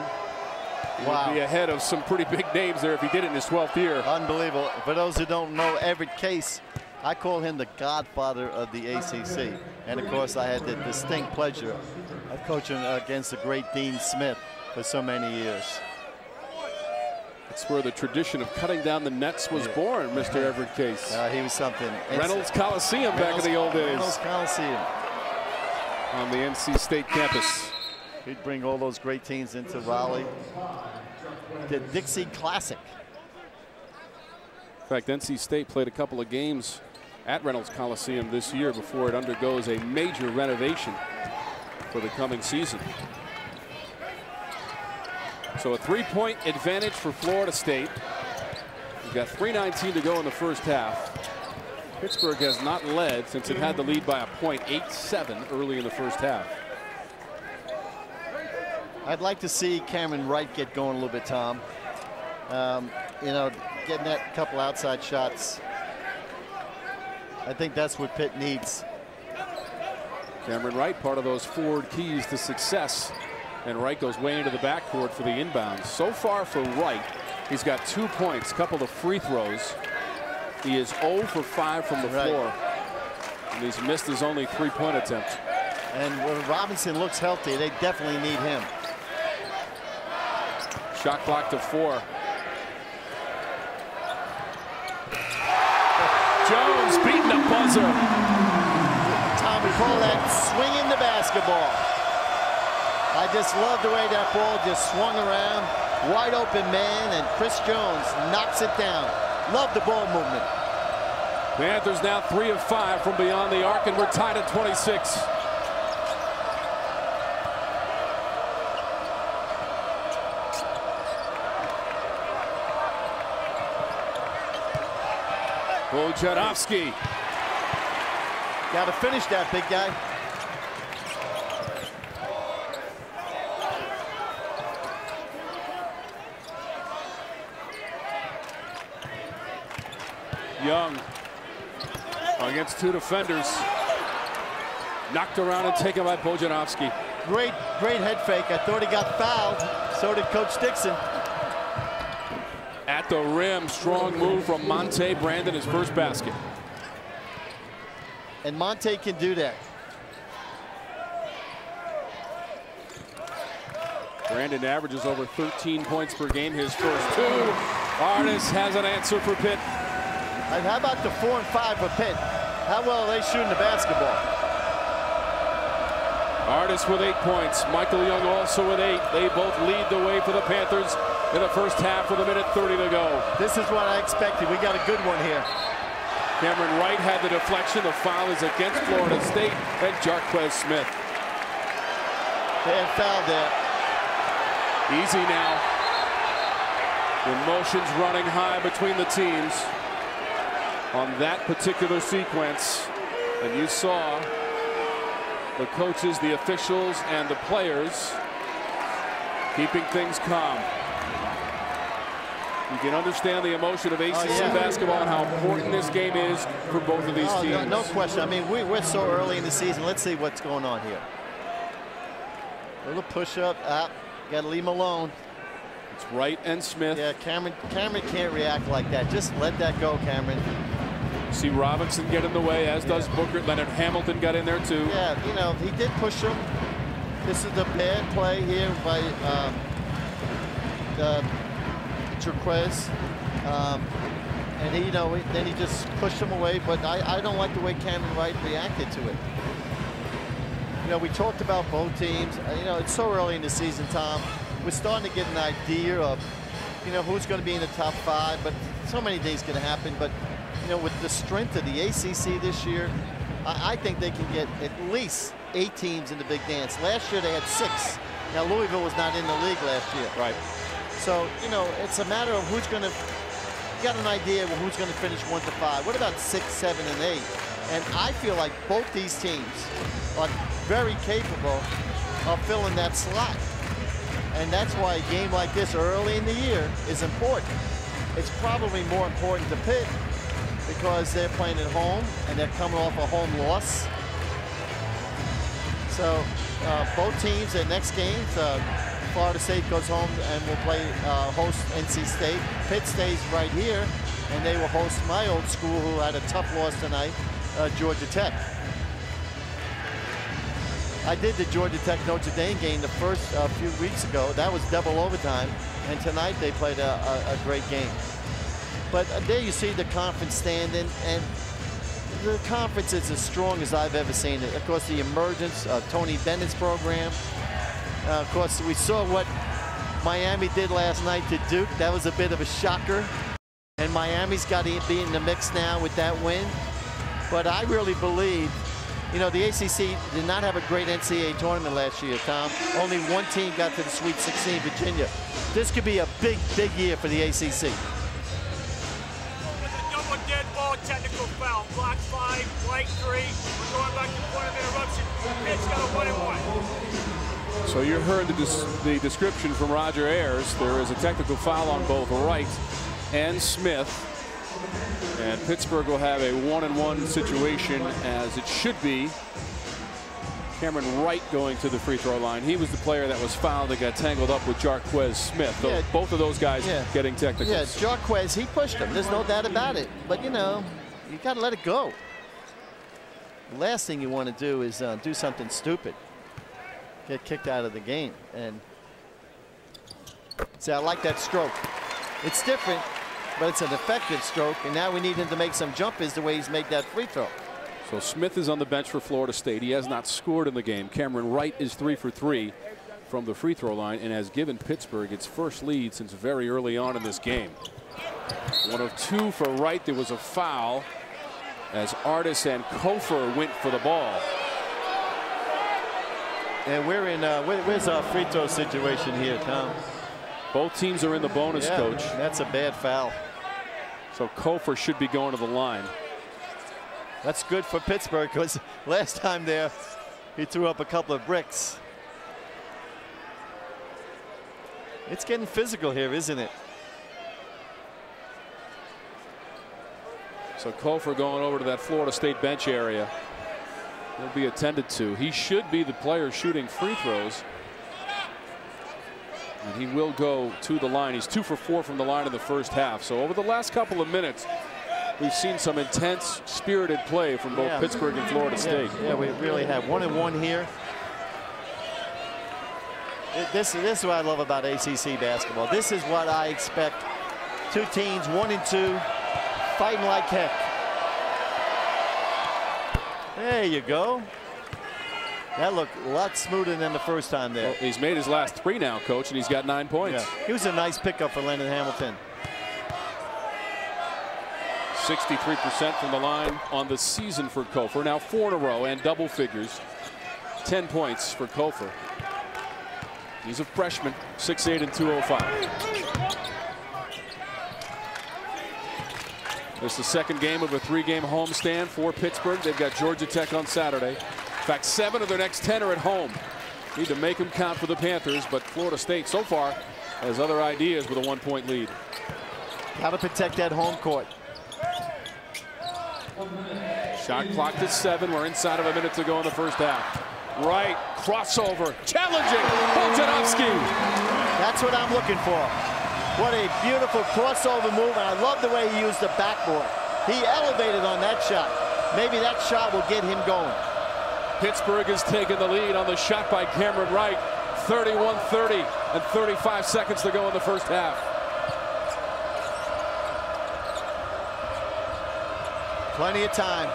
He would be ahead of some pretty big names there if he did it in his 12th year. Unbelievable. For those who don't know Everett Case, I call him the godfather of the ACC. And of course, I had the distinct pleasure of coaching against the great Dean Smith for so many years. That's where the tradition of cutting down the nets was born, Mr. Everett Case. He was something. Reynolds Coliseum back in the old days. Reynolds Coliseum. On the NC State campus. He'd bring all those great teams into Raleigh. The Dixie Classic. In fact, NC State played a couple of games at Reynolds Coliseum this year before it undergoes a major renovation for the coming season. So a 3-point advantage for Florida State. We've got 3:19 to go in the first half. Pittsburgh has not led since it had the lead by a point, 8-7 early in the first half. I'd like to see Cameron Wright get going a little bit, Tom. You know, getting that couple outside shots. I think that's what Pitt needs. Cameron Wright, part of those forward keys to success. And Wright goes way into the backcourt for the inbounds. So far for Wright, he's got 2 points, couple of free throws. He is 0 for 5 from the floor. And he's missed his only 3-point attempt. And when Robinson looks healthy, they definitely need him. Shot clock to 4. Jones beating the buzzer. Tom, we call that swinging the basketball. I just love the way that ball just swung around. Wide open man, and Chris Jones knocks it down. Love the ball movement. Panthers now 3 of 5 from beyond the arc, and we're tied at 26. Wojciechowski. Got to finish that, big guy. Young against 2 defenders. Knocked around and taken by Wojciechowski. Great head fake. I thought he got fouled. So did Coach Dixon. At the rim, strong move from Monte Brandon, his first basket. And Monte can do that. Brandon averages over 13 points per game, his first 2. Artis has an answer for Pitt. And how about the 4 and 5 for Pitt? How well are they shooting the basketball? Artis with 8 points. Michael Young also with 8. They both lead the way for the Panthers in the first half with 1:30 to go. This is what I expected. We got a good one here. Cameron Wright had the deflection. The foul is against Florida State and Jarquez Smith. They had fouled there. Easy now. Emotions running high between the teams on that particular sequence. And you saw the coaches, the officials, and the players keeping things calm. You can understand the emotion of ACC basketball and how important this game is for both of these teams. No question. I mean, we're so early in the season. Let's see what's going on here. A little push-up. Got to leave him alone. It's Wright and Smith. Yeah, Cameron can't react like that. Just let that go, Cameron. See Robinson get in the way, as does Booker. Leonard Hamilton got in there too. Yeah, you know, he did push him. This is the bad play here by Jarquez. And he, you know, then he just pushed him away. But I don't like the way Cameron Wright reacted to it. You know, we talked about both teams. You know, it's so early in the season, Tom. We're starting to get an idea of, you know, who's going to be in the top 5. But so many things can happen. But you know, with the strength of the ACC this year, I think they can get at least 8 teams in the big dance. Last year they had 6. Now, Louisville was not in the league last year. Right. So, you know, it's a matter of who's going to, you got an idea of who's going to finish 1 to 5. What about 6, 7, and 8? And I feel like both these teams are very capable of filling that slot. And that's why a game like this early in the year is important. It's probably more important to Pitt because they're playing at home and they're coming off a home loss. So both teams, their next games, Florida State goes home and will play host NC State. Pitt stays right here, and they will host my old school, who had a tough loss tonight, Georgia Tech. I did the Georgia Tech Notre Dame game the first few weeks ago. That was double overtime, and tonight they played a great game. But there you see the conference standing, and the conference is as strong as I've ever seen it. Of course, the emergence of Tony Bennett's program. Of course, we saw what Miami did last night to Duke. That was a bit of a shocker. And Miami's got to be in the mix now with that win. But I really believe, you know, the ACC did not have a great NCAA tournament last year, Tom. Only one team got to the Sweet 16, Virginia. This could be a big, big year for the ACC. Double dead ball, technical foul. Block 5, white 3. We're going back to point of interruption. Pitt's got a 1-1. So you heard the description from Roger Ayers. There is a technical foul on both Wright and Smith. And Pittsburgh will have a 1-1 situation, as it should be. Cameron Wright going to the free throw line. He was the player that was fouled that got tangled up with Jarquez Smith. Yeah. Both of those guys getting technicals. Yeah, Jarquez, he pushed him. There's no doubt about it. But, you know, you got to let it go. The last thing you want to do is do something stupid. Get kicked out of the game. And see, I like that stroke. It's different, but it's an effective stroke. And now we need him to make some jumpers the way he's made that free throw. So Smith is on the bench for Florida State. He has not scored in the game. Cameron Wright is 3 for 3 from the free throw line and has given Pittsburgh its first lead since very early on in this game. 1 of 2 for Wright. There was a foul as Artis and Kofor went for the ball. And we're in, where's our free throw situation here, Tom? Both teams are in the bonus, Coach. That's a bad foul. So Kofor should be going to the line. That's good for Pittsburgh, because last time there, he threw up a couple of bricks. It's getting physical here, isn't it? So Kofor going over to that Florida State bench area. He'll be attended to. He should be the player shooting free throws. And he will go to the line. He's 2 for 4 from the line in the first half. So over the last couple of minutes, we've seen some intense, spirited play from both Pittsburgh and Florida State. Yeah, we really have 1-1 here. This is what I love about ACC basketball. This is what I expect. 2 teams, 1 and 2, fighting like heck. There you go. That looked a lot smoother than the first time there. Well, he's made his last 3 now, Coach, and he's got 9 points. Yeah. He was a nice pickup for Leonard Hamilton. 63% from the line on the season for Kofor. Now 4 in a row and double figures. 10 points for Kofor. He's a freshman, 6'8" and 205. It's the second game of a 3-game homestand for Pittsburgh. They've got Georgia Tech on Saturday. In fact, 7 of their next 10 are at home. Need to make them count for the Panthers, but Florida State so far has other ideas with a 1-point lead. Got to protect that home court. Shot clock at 7. We're inside of a minute to go in the first half. Right, crossover, challenging, Boltanovsky. That's what I'm looking for. What a beautiful crossover move, and I love the way he used the backboard. He elevated on that shot. Maybe that shot will get him going. Pittsburgh has taken the lead on the shot by Cameron Wright. 31-30 and 35 seconds to go in the first half. Plenty of time.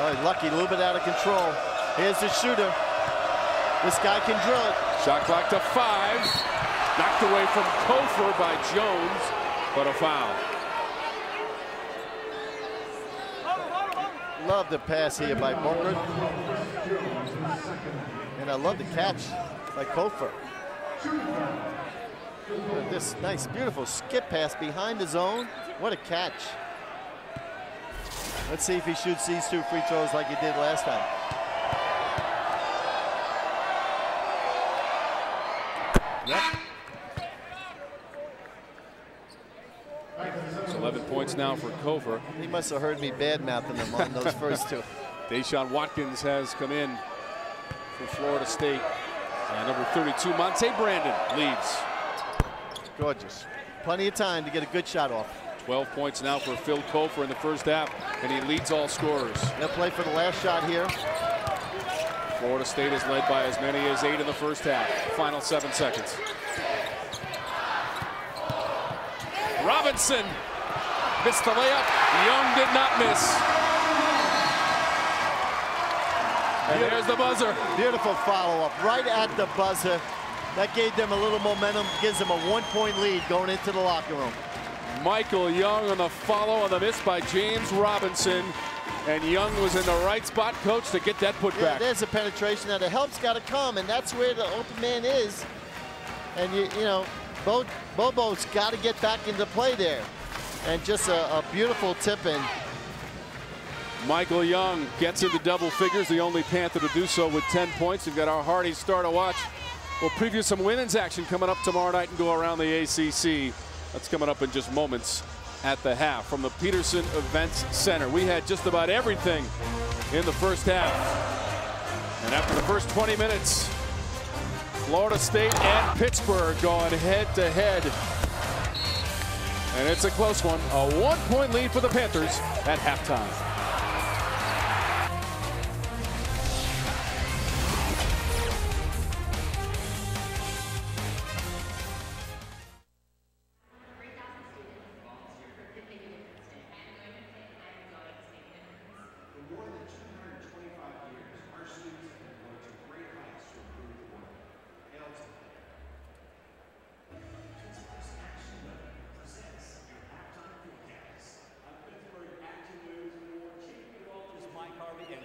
Oh, he's lucky, a little bit out of control. Here's the shooter. This guy can drill it. Shot clock to 5. Knocked away from Kofor by Jones, but a foul. Love the pass here by Booker. And I love the catch by Kofor. This nice, beautiful skip pass behind the zone. What a catch. Let's see if he shoots these 2 free throws like he did last time. Yep. It's 11 points now for Kofor. He must have heard me bad-mouthing him on those first 2. Deshaun Watkins has come in for Florida State. And number 32, Monte Brandon, leads. Gorgeous. Plenty of time to get a good shot off. 12 points now for Phil Kofor in the first half, and he leads all scorers. They'll play for the last shot here. Florida State is led by as many as 8 in the first half. Final 7 seconds. Robinson missed the layup. Young did not miss. And there's the buzzer. Beautiful follow-up right at the buzzer. That gave them a little momentum, gives them a 1-point lead going into the locker room. Michael Young on the follow on the miss by James Robinson. And Young was in the right spot, coach, to get that put back. There's a penetration. Now the help's got to come, and that's where the open man is. And you know, Bobo's got to get back into play there. And just a beautiful tip-in. Michael Young gets into double figures, the only Panther to do so with 10 points. We've got our Hardy star to watch. We'll preview some women's action coming up tomorrow night and go around the ACC. That's coming up in just moments at the half from the Peterson Events Center. We had just about everything in the first half. And after the first 20 minutes, Florida State and Pittsburgh going head-to-head. And it's a close one. A 1-point lead for the Panthers at halftime.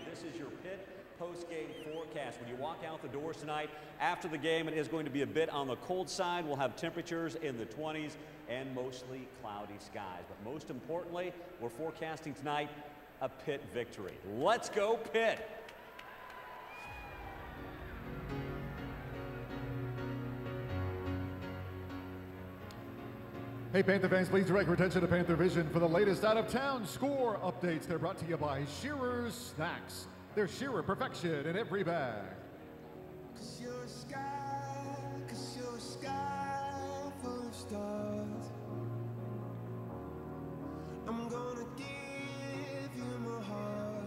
This is your Pitt post-game forecast. When you walk out the doors tonight, after the game, it is going to be a bit on the cold side. We'll have temperatures in the 20s and mostly cloudy skies. But most importantly, we're forecasting tonight a Pitt victory. Let's go, Pitt! Hey, Panther fans, please direct your attention to Panther Vision for the latest out-of-town score updates. They're brought to you by Shearer's Snacks. They're Shearer perfection in every bag. 'Cause you're a sky full of stars. I'm gonna give you my heart.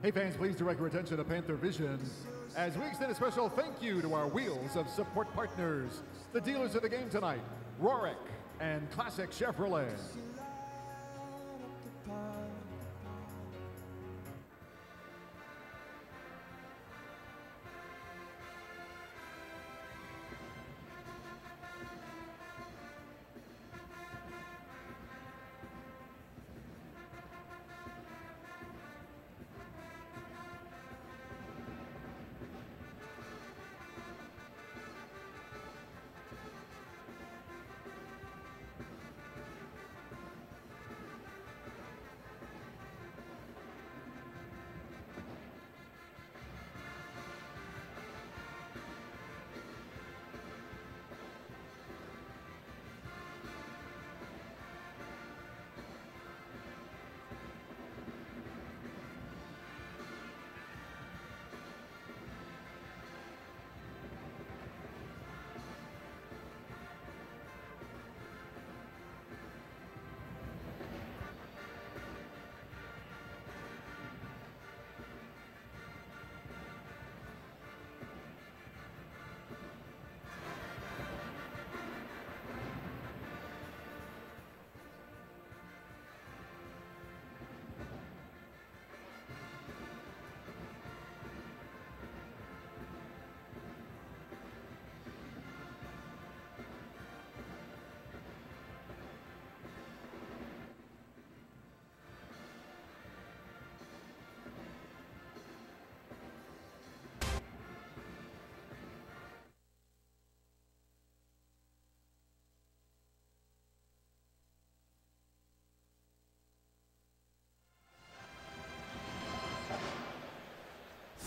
Hey fans, please direct your attention to Panther Vision as we extend a special thank you to our Wheels of Support partners, the dealers of the game tonight, Rorick and Classic Chevrolet.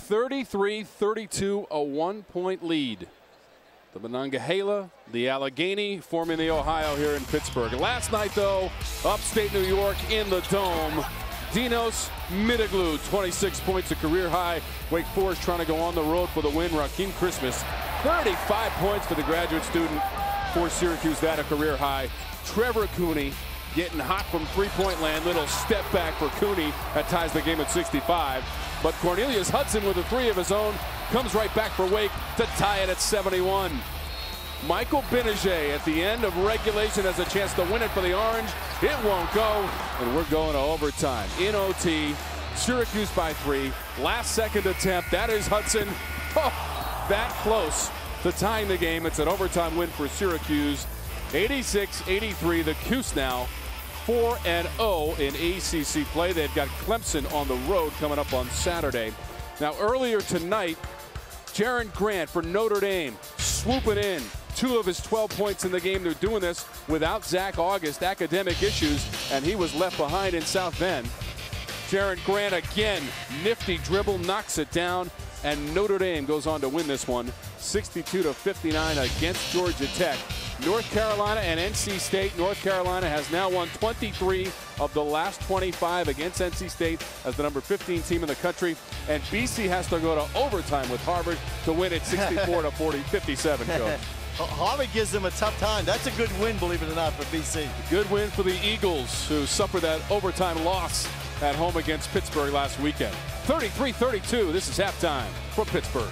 33-32, a 1-point lead. The Monongahela, the Allegheny forming the Ohio here in Pittsburgh. Last night, though, upstate New York in the Dome, Dinos Mitoglou, 26 points, a career high. Wake Forest trying to go on the road for the win. Rakeem Christmas, 35 points for the graduate student for Syracuse, that a career high. Trevor Cooney getting hot from three-point land. Little step back for Cooney that ties the game at 65. But Cornelius Hudson with a three of his own comes right back for Wake to tie it at 71. Michael Benajay at the end of regulation has a chance to win it for the Orange. It won't go, and we're going to overtime. In OT, Syracuse by 3. Last second attempt, that is Hudson. Oh, that close to tying the game. It's an overtime win for Syracuse. 86-83, the Cuse now 4-0 in ACC play. They've got Clemson on the road coming up on Saturday. Now earlier tonight, Jaron Grant for Notre Dame swooping in. 2 of his 12 points in the game. They're doing this without Zach August, academic issues, and he was left behind in South Bend. Jaron Grant again, nifty dribble, knocks it down, and Notre Dame goes on to win this one 62-59 against Georgia Tech. North Carolina and NC State. North Carolina has now won 23 of the last 25 against NC State as the number 15 team in the country. And BC has to go to overtime with Harvard to win it 64-57, Coach. Harvard gives them a tough time. That's a good win, believe it or not, for BC. Good win for the Eagles, who suffered that overtime loss at home against Pittsburgh last weekend. 33-32, this is halftime for Pittsburgh.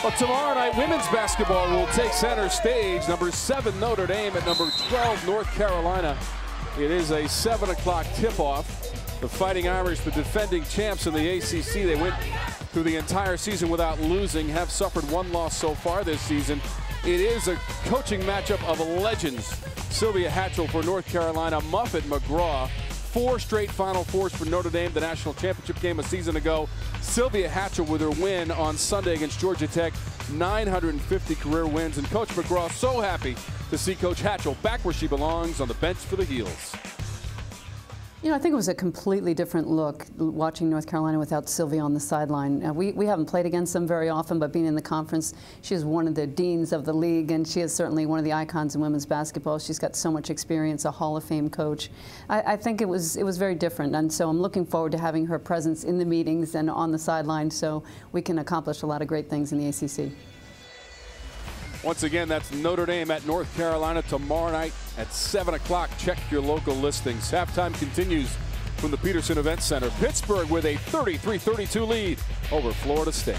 Well, tomorrow night, women's basketball will take center stage. Number 7 Notre Dame at number 12 North Carolina. It is a 7 o'clock tip-off. The Fighting Irish, the defending champs in the ACC, they went through the entire season without losing, have suffered 1 loss so far this season. It is a coaching matchup of legends. Sylvia Hatchell for North Carolina, Muffet McGraw. 4 straight Final Fours for Notre Dame, the national championship game a season ago. Sylvia Hatchell with her win on Sunday against Georgia Tech. 950 career wins, and Coach McGraw so happy to see Coach Hatchell back where she belongs on the bench for the Heels. You know, I think it was a completely different look watching North Carolina without Sylvia on the sideline. We haven't played against them very often, but being in the conference, she is one of the deans of the league, and she is certainly one of the icons in women's basketball. She's got so much experience, a Hall of Fame coach. I think it was very different, and so I'm looking forward to having her presence in the meetings and on the sideline so we can accomplish a lot of great things in the ACC. Once again, that's Notre Dame at North Carolina tomorrow night at 7 o'clock. Check your local listings. Halftime continues from the Peterson Event Center. Pittsburgh with a 33-32 lead over Florida State.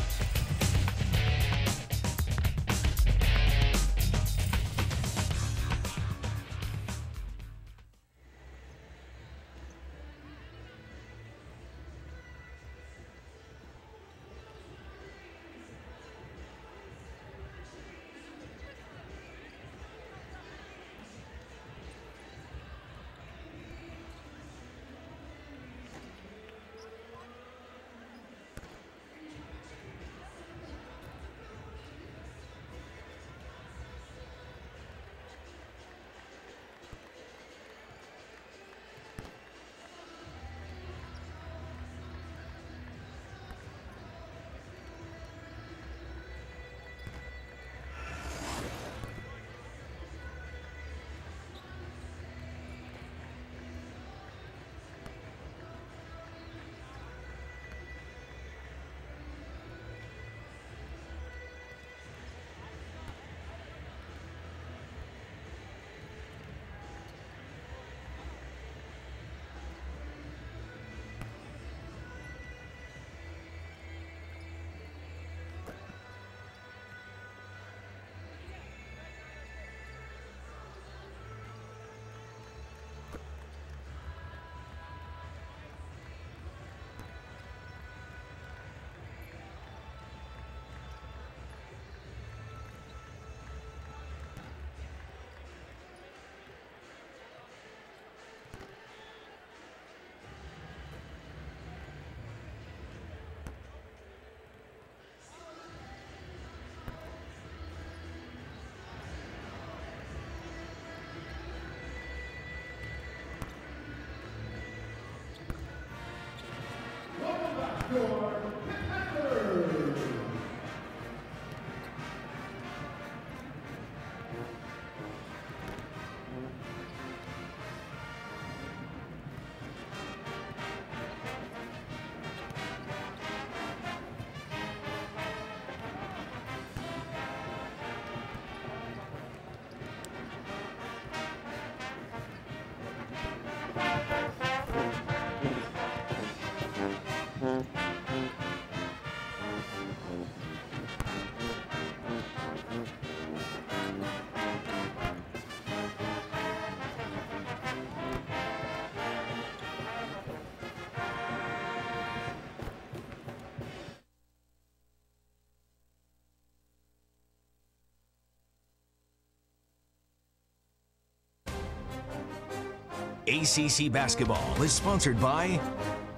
ACC Basketball is sponsored by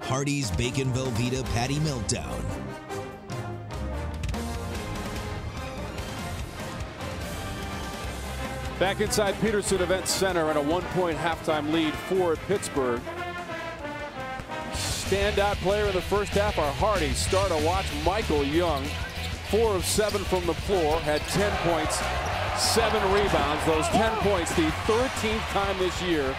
Hardee's Bacon Velveeta Patty Meltdown. Back inside Peterson Event Center and a 1-point halftime lead for Pittsburgh. Standout player in the first half, our Hardy star to watch, Michael Young. 4 of 7 from the floor, had 10 points, 7 rebounds. Those 10 points, the 13th time this year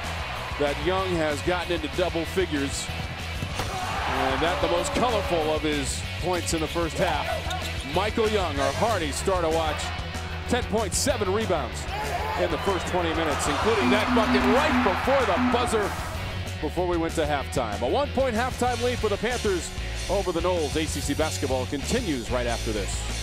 that Young has gotten into double figures. And that the most colorful of his points in the first half. Michael Young, our Hardy star to watch. 10 points, 7 rebounds in the first 20 minutes, including that bucket right before the buzzer before we went to halftime. A 1-point halftime lead for the Panthers over the Noles. ACC basketball continues right after this.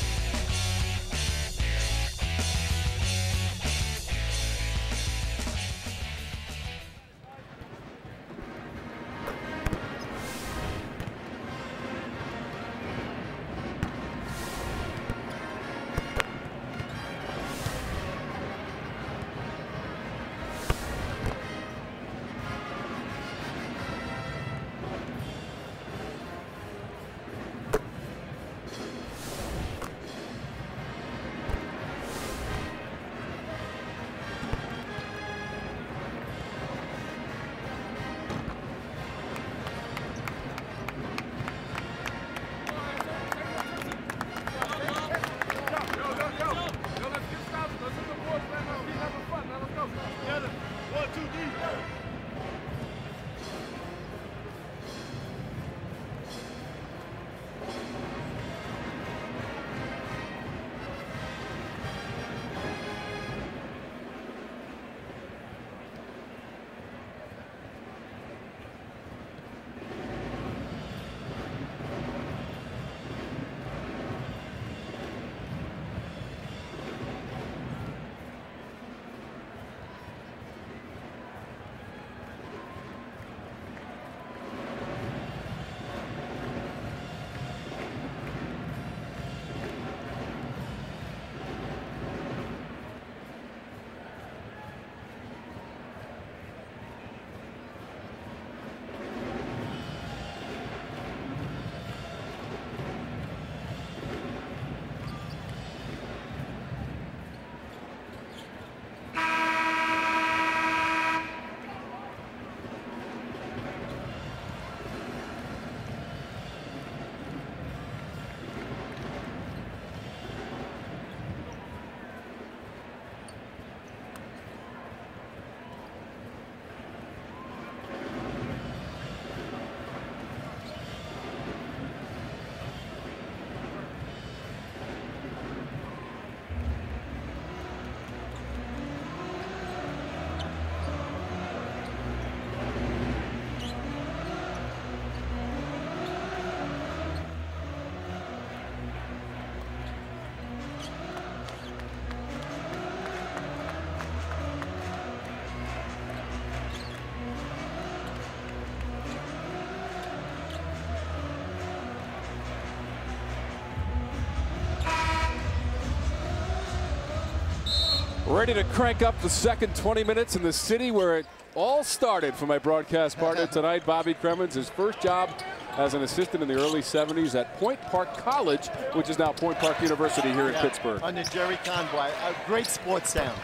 Ready to crank up the second 20 minutes in the city where it all started for my broadcast partner tonight, Bobby Cremins. His first job as an assistant in the early 70s at Point Park College, which is now Point Park University here in Pittsburgh. Under Jerry Conboy, a great sports sound.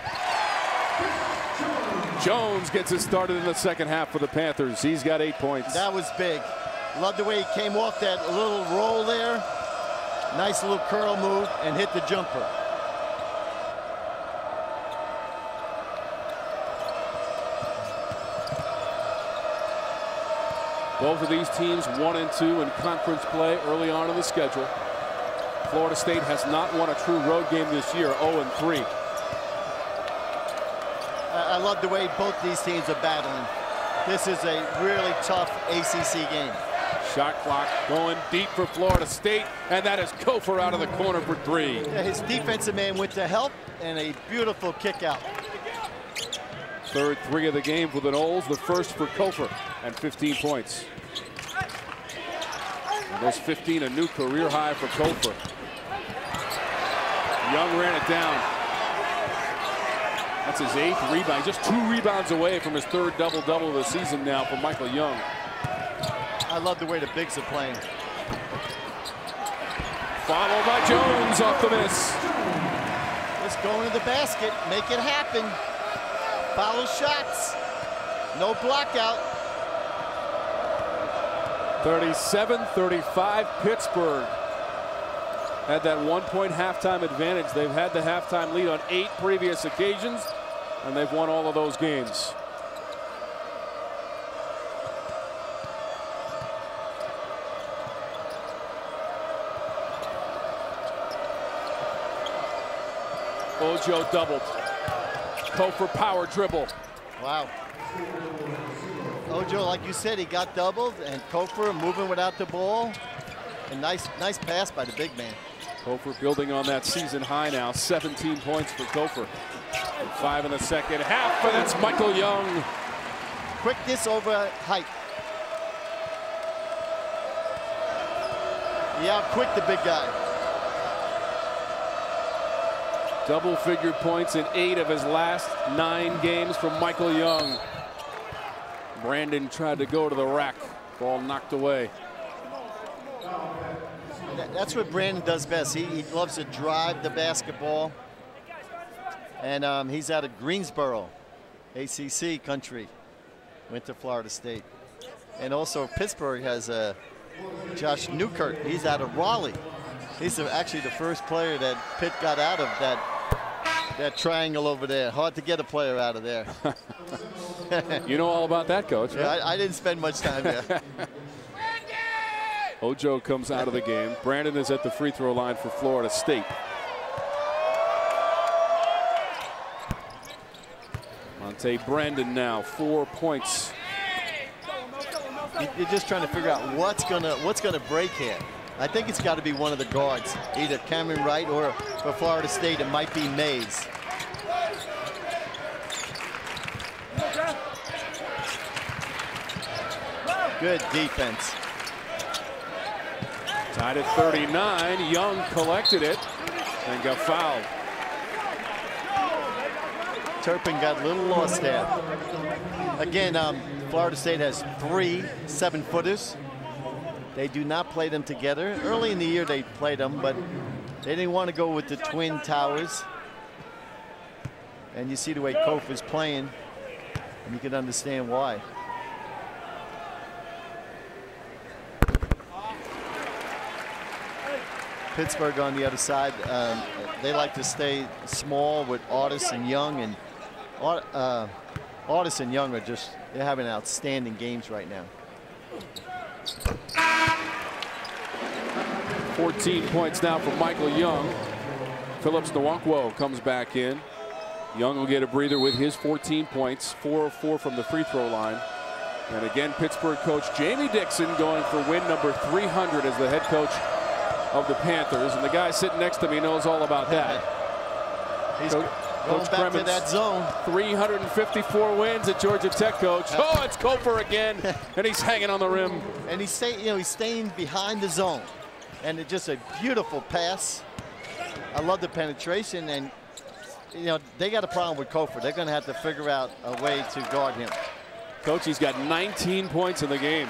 Jones gets it started in the second half for the Panthers. He's got 8 points. That was big. Love the way he came off that little roll there. Nice little curl move and hit the jumper. Both of these teams 1 and 2 in conference play early on in the schedule. Florida State has not won a true road game this year, 0-3. I love the way both these teams are battling. This is a really tough ACC game. Shot clock going deep for Florida State, and that is Kofor out of the corner for 3. Yeah, his defensive man went to help, and a beautiful kick out. Third 3 of the game for the Noles, the first for Kofor, and 15 points. And those 15, a new career high for Kofor. Young ran it down. That's his 8th rebound. Just 2 rebounds away from his 3rd double-double of the season now for Michael Young. I love the way the bigs are playing. Followed by Jones off the miss. Just go into the basket, make it happen. Foul shots, no block out. 37-35 Pittsburgh. Had that 1-point halftime advantage. They've had the halftime lead on 8 previous occasions, and they've won all of those games. Ojo doubled. Kofor power dribble. Wow. Ojo, like you said, he got doubled, and Kofor moving without the ball. A nice pass by the big man. Kofor building on that season high now. 17 points for Kofor. 5 in the second half, and it's Michael Young. Quickness over height. He out-quick the big guy. Double-figure points in 8 of his last 9 games from Michael Young. Brandon tried to go to the rack. Ball knocked away. That's what Brandon does best. He loves to drive the basketball. And he's out of Greensboro, ACC country. Went to Florida State. And also Pittsburgh has Josh Newkirk. He's out of Raleigh. He's actually the first player that Pitt got out of that triangle over there. Hard to get a player out of there. You know all about that, Coach. Yeah, I didn't spend much time there. Ojo comes out of the game. Brandon is at the free throw line for Florida State. Monte Brandon now 4 points. You're just trying to figure out what's gonna break here. I think it's got to be one of the guards, either Cameron Wright or for Florida State it might be Mays. Good defense. Tied at 39. Young collected it and got fouled. Turpin got a little lost there. Again, Florida State has 3 7-footers. They do not play them together. Early in the year they played them, but they didn't want to go with the twin towers. And you see the way Kof is playing, and you can understand why. Pittsburgh on the other side, they like to stay small with Artis and Young, and Artis and Young are they're having outstanding games right now. 14 points now for Michael Young. Phillips Nwankwo comes back in. Young will get a breather with his 14 points, 4 of 4 from the free throw line. And again, Pittsburgh coach Jamie Dixon going for win number 300 as the head coach of the Panthers. And the guy sitting next to me knows all about that. He's going back to that zone. 354 wins at Georgia Tech, coach. Oh, it's Kofor again, and he's hanging on the rim. And he's staying behind the zone. And it's just a beautiful pass. I love the penetration, and you know, they got a problem with Kofor. They're going to have to figure out a way to guard him. Coach, he's got 19 points in the game.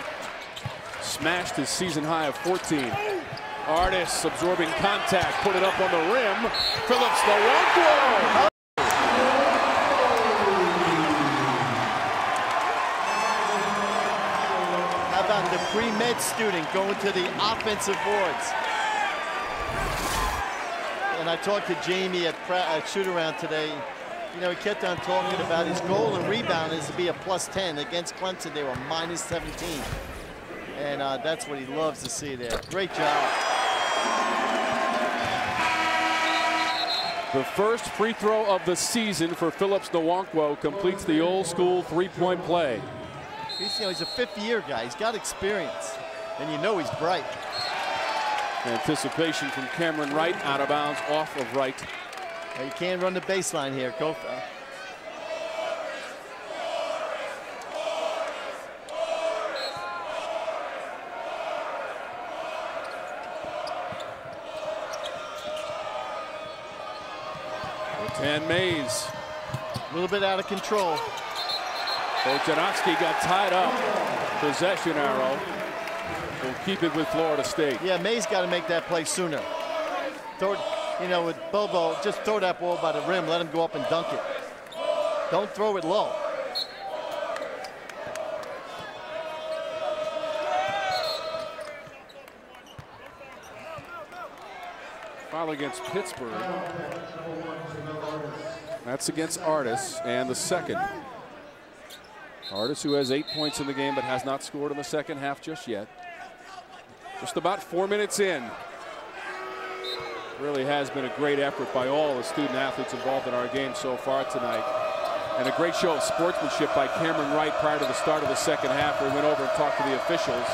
Smashed his season high of 14. Artis absorbing contact, put it up on the rim. Phillips Nwankwo. How about the pre-med student going to the offensive boards? And I talked to Jamie at shoot-around today. You know, he kept on talking about his goal and rebound is to be a +10. Against Clemson, they were -17. And that's what he loves to see there. Great job. The first free throw of the season for Phillips Nwankwo completes the old-school three-point play. He's a fifth-year guy. He's got experience, and you know he's bright. Anticipation from Cameron Wright, out of bounds, off of Wright. Now you can't run the baseline here. Go. And Mays. A little bit out of control. Bojanowski got tied up. Possession arrow. Will keep it with Florida State. Yeah, Mays got to make that play sooner. Throw it, you know, with Bobo, just throw that ball by the rim. Let him go up and dunk it. Don't throw it low. Foul against Pittsburgh. That's against Artis, and the second. Artis, who has 8 points in the game but has not scored in the second half just yet. Just about 4 minutes in. Really has been a great effort by all the student athletes involved in our game so far tonight. And a great show of sportsmanship by Cameron Wright prior to the start of the second half. We went over and talked to the officials.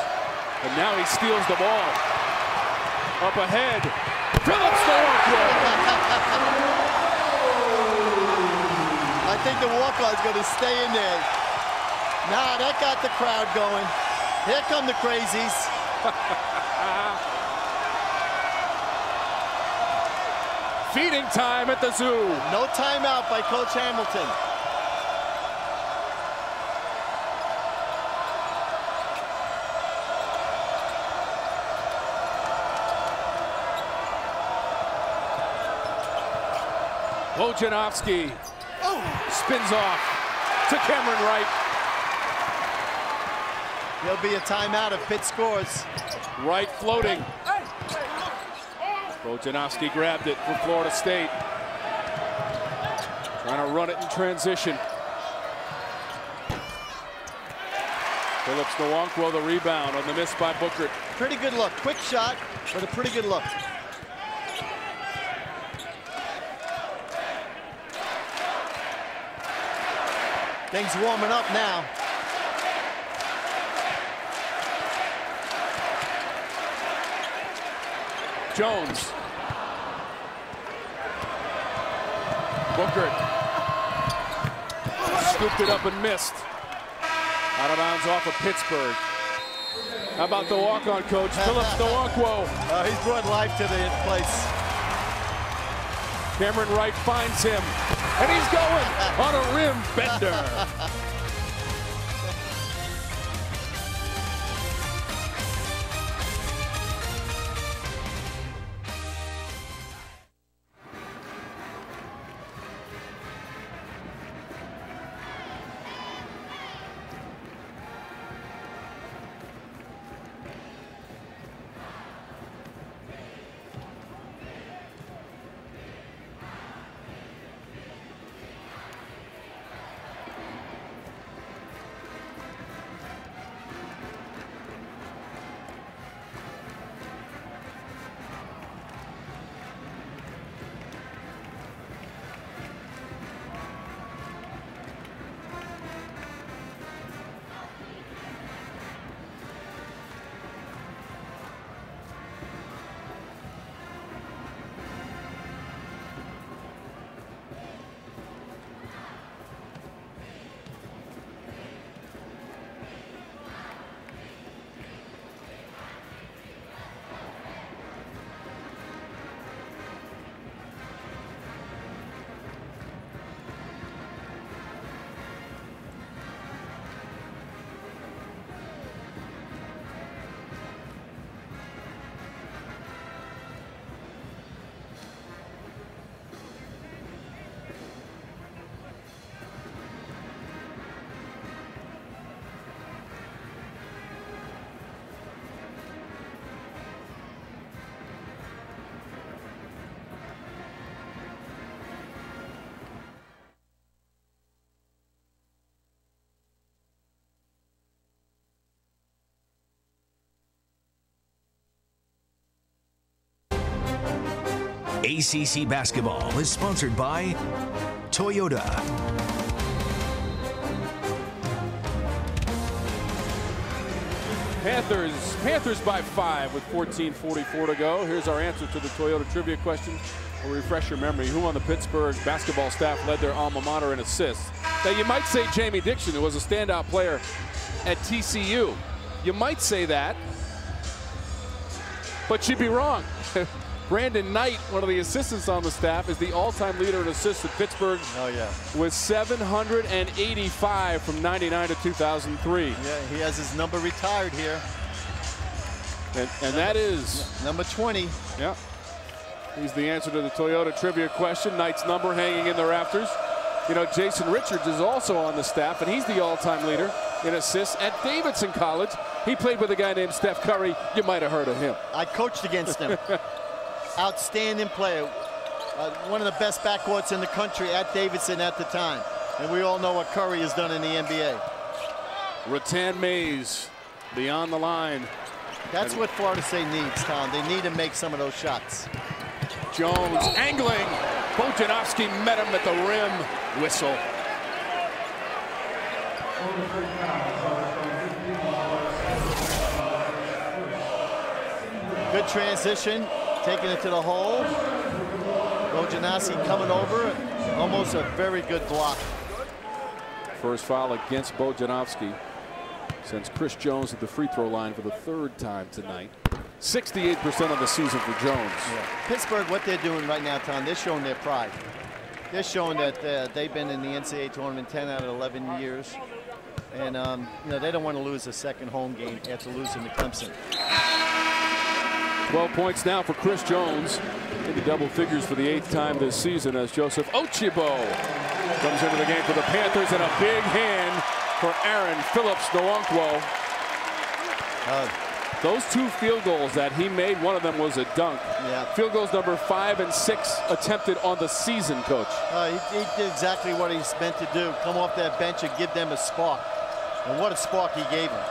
And now he steals the ball. Up ahead. Phillips Nwankwo. I think the walk-on is going to stay in there. Nah, that got the crowd going. Here come the crazies. Feeding time at the zoo. No timeout by Coach Hamilton. Bojanowski spins off to Cameron Wright. There'll be a timeout if Pitt scores. Wright floating. Bojanowski grabbed it for Florida State. Trying to run it in transition. Phillips Nwankwo the rebound on the miss by Booker. Pretty good look. Quick shot, but a pretty good look. Things warming up now. Jones. Booker. Scooped it up and missed. Out of bounds off of Pittsburgh. How about the walk-on, coach? Phillips Nwankwo. He's brought life to the place. Cameron Wright finds him. And he's going on a rim bender. ACC Basketball is sponsored by Toyota. Panthers by 5 with 14:44 to go. Here's our answer to the Toyota trivia question. We'll refresh your memory. Who on the Pittsburgh basketball staff led their alma mater in assists? Now, you might say Jamie Dixon, who was a standout player at TCU. You might say that, but you'd be wrong. Brandon Knight, one of the assistants on the staff, is the all-time leader in assists at Pittsburgh. Oh, yeah. With 785 from 99 to 2003. Yeah, he has his number retired here. And that is number 20. Yeah. He's the answer to the Toyota trivia question. Knight's number hanging in the rafters. You know, Jason Richards is also on the staff, and he's the all-time leader in assists at Davidson College. He played with a guy named Steph Curry. You might have heard of him. I coached against him. Outstanding player. One of the best backcourts in the country at Davidson at the time. And we all know what Curry has done in the NBA. Rattan Mays beyond the line. That's what Florida State needs, Tom. They need to make some of those shots. Jones angling. Bojanovski met him at the rim. Whistle. Good transition. Taking it to the hole. Bojanovski coming over. Almost a very good block. First foul against Bojanovski. Sends Chris Jones at the free throw line for the 3rd time tonight. 68% of the season for Jones. Yeah. Pittsburgh, what they're doing right now, Tom, they're showing their pride. They're showing that they've been in the NCAA tournament 10 out of 11 years. And, you know, they don't want to lose a second home game after losing to Clemson. 12 points now for Chris Jones. Into double figures for the 8th time this season as Joseph Ochibo comes into the game for the Panthers, and a big hand for Aron Nwankwo. Those 2 field goals that he made, one of them was a dunk. Yeah. Field goals number 5 and 6 attempted on the season, Coach. He did exactly what he's meant to do. Come off that bench and give them a spark. And what a spark he gave them.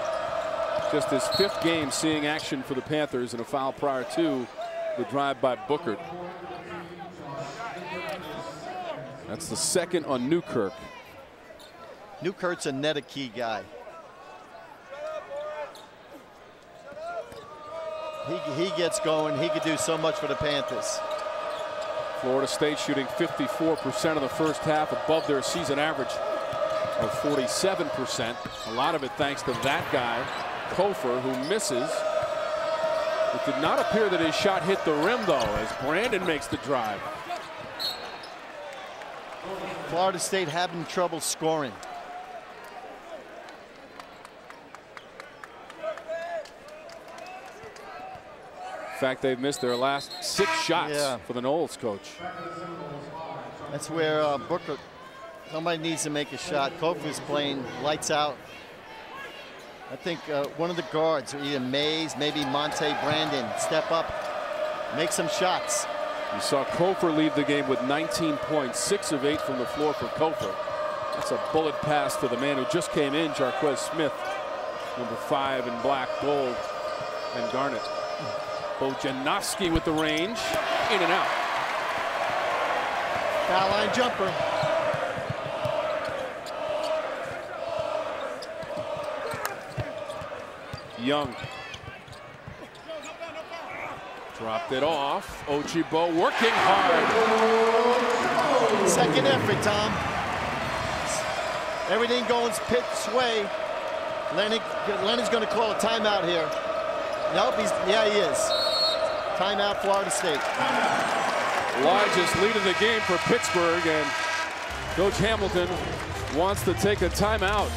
Just his 5th game seeing action for the Panthers, and a foul prior to the drive by Booker. That's the 2nd on Newkirk. Newkirk's a net a key guy. He gets going. He could do so much for the Panthers. Florida State shooting 54% of the first half, above their season average of 47%. A lot of it thanks to that guy, Kofor, who misses. It did not appear that his shot hit the rim, though, as Brandon makes the drive. Florida State having trouble scoring. In fact, they've missed their last 6 shots for the Knowles coach. That's where Booker, somebody needs to make a shot. Kofor's playing lights out. I think one of the guards, either Mays, maybe Monte Brandon, step up, make some shots. You saw Kofor leave the game with 19 points, 6 of 8 from the floor for Kofor. That's a bullet pass to the man who just came in, Jarquez Smith, number 5 in black, gold, and garnet. Bojanovski with the range, in and out. Foul line jumper. Young dropped it off. Ochibo working hard. Second effort, Tom. Everything going Pitt's way. Leonard's going to call a timeout here. Nope, he is. Timeout, Florida State. Largest lead of the game for Pittsburgh, and Coach Hamilton wants to take a timeout.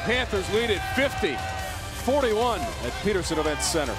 Panthers lead at 50-41 at Peterson Events Center.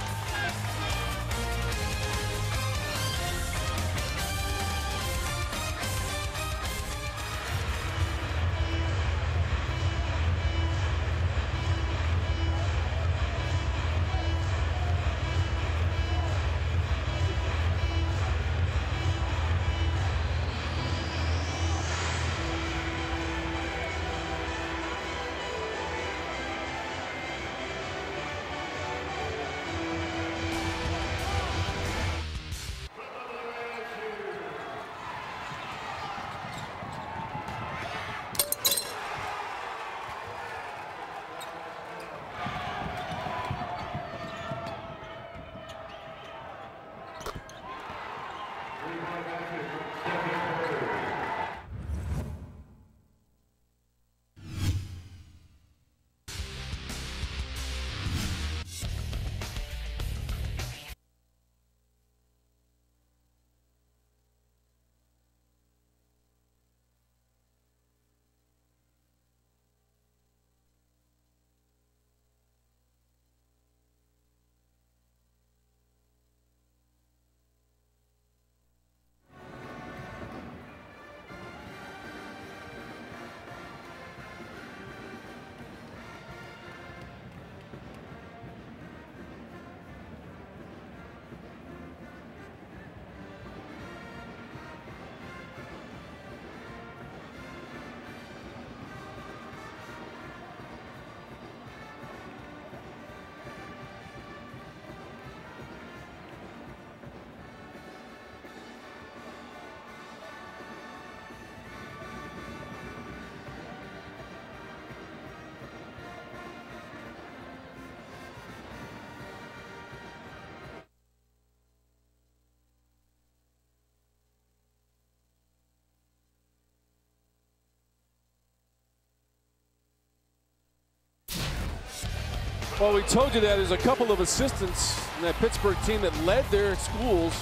Well, we told you that there's a couple of assistants in that Pittsburgh team that led their schools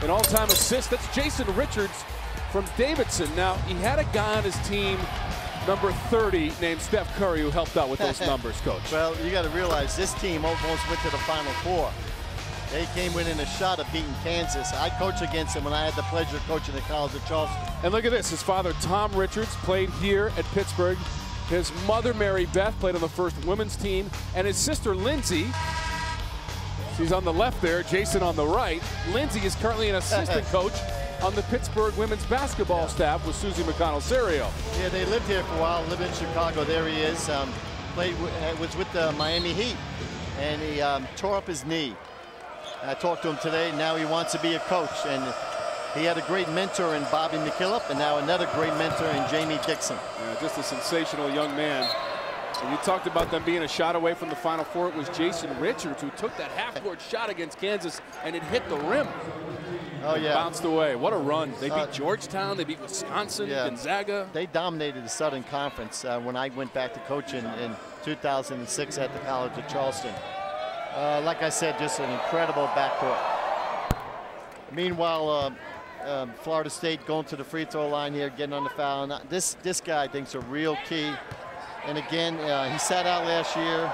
in all-time assists. That's Jason Richards from Davidson. Now, he had a guy on his team, number 30, named Steph Curry, who helped out with those numbers, Coach. Well, you got to realize this team almost went to the Final Four. They came within a shot of beating Kansas. I coached against them when I had the pleasure of coaching at College of Charleston. And look at this. His father, Tom Richards, played here at Pittsburgh. His mother, Mary Beth, played on the first women's team. And his sister, Lindsay, she's on the left there, Jason on the right. Lindsay is currently an assistant coach on the Pittsburgh women's basketball staff with Susie McConnell-Serio. Yeah, they lived here for a while, lived in Chicago. There he is. Was with the Miami Heat, and he tore up his knee. I talked to him today. Now he wants to be a coach, and he had a great mentor in Bobby McKillop, and now another great mentor in Jamie Dixon. Yeah, just a sensational young man. And you talked about them being a shot away from the Final Four. It was Jason Richards who took that half-court shot against Kansas, and it hit the rim. Oh, yeah. Bounced away. What a run. They beat Georgetown. They beat Wisconsin, Gonzaga. They dominated the Southern Conference when I went back to coaching in 2006 at the College of Charleston. Like I said, just an incredible backcourt. Meanwhile, Florida State going to the free throw line here, getting on the foul. Now, this guy I think is a real key. And again, he sat out last year.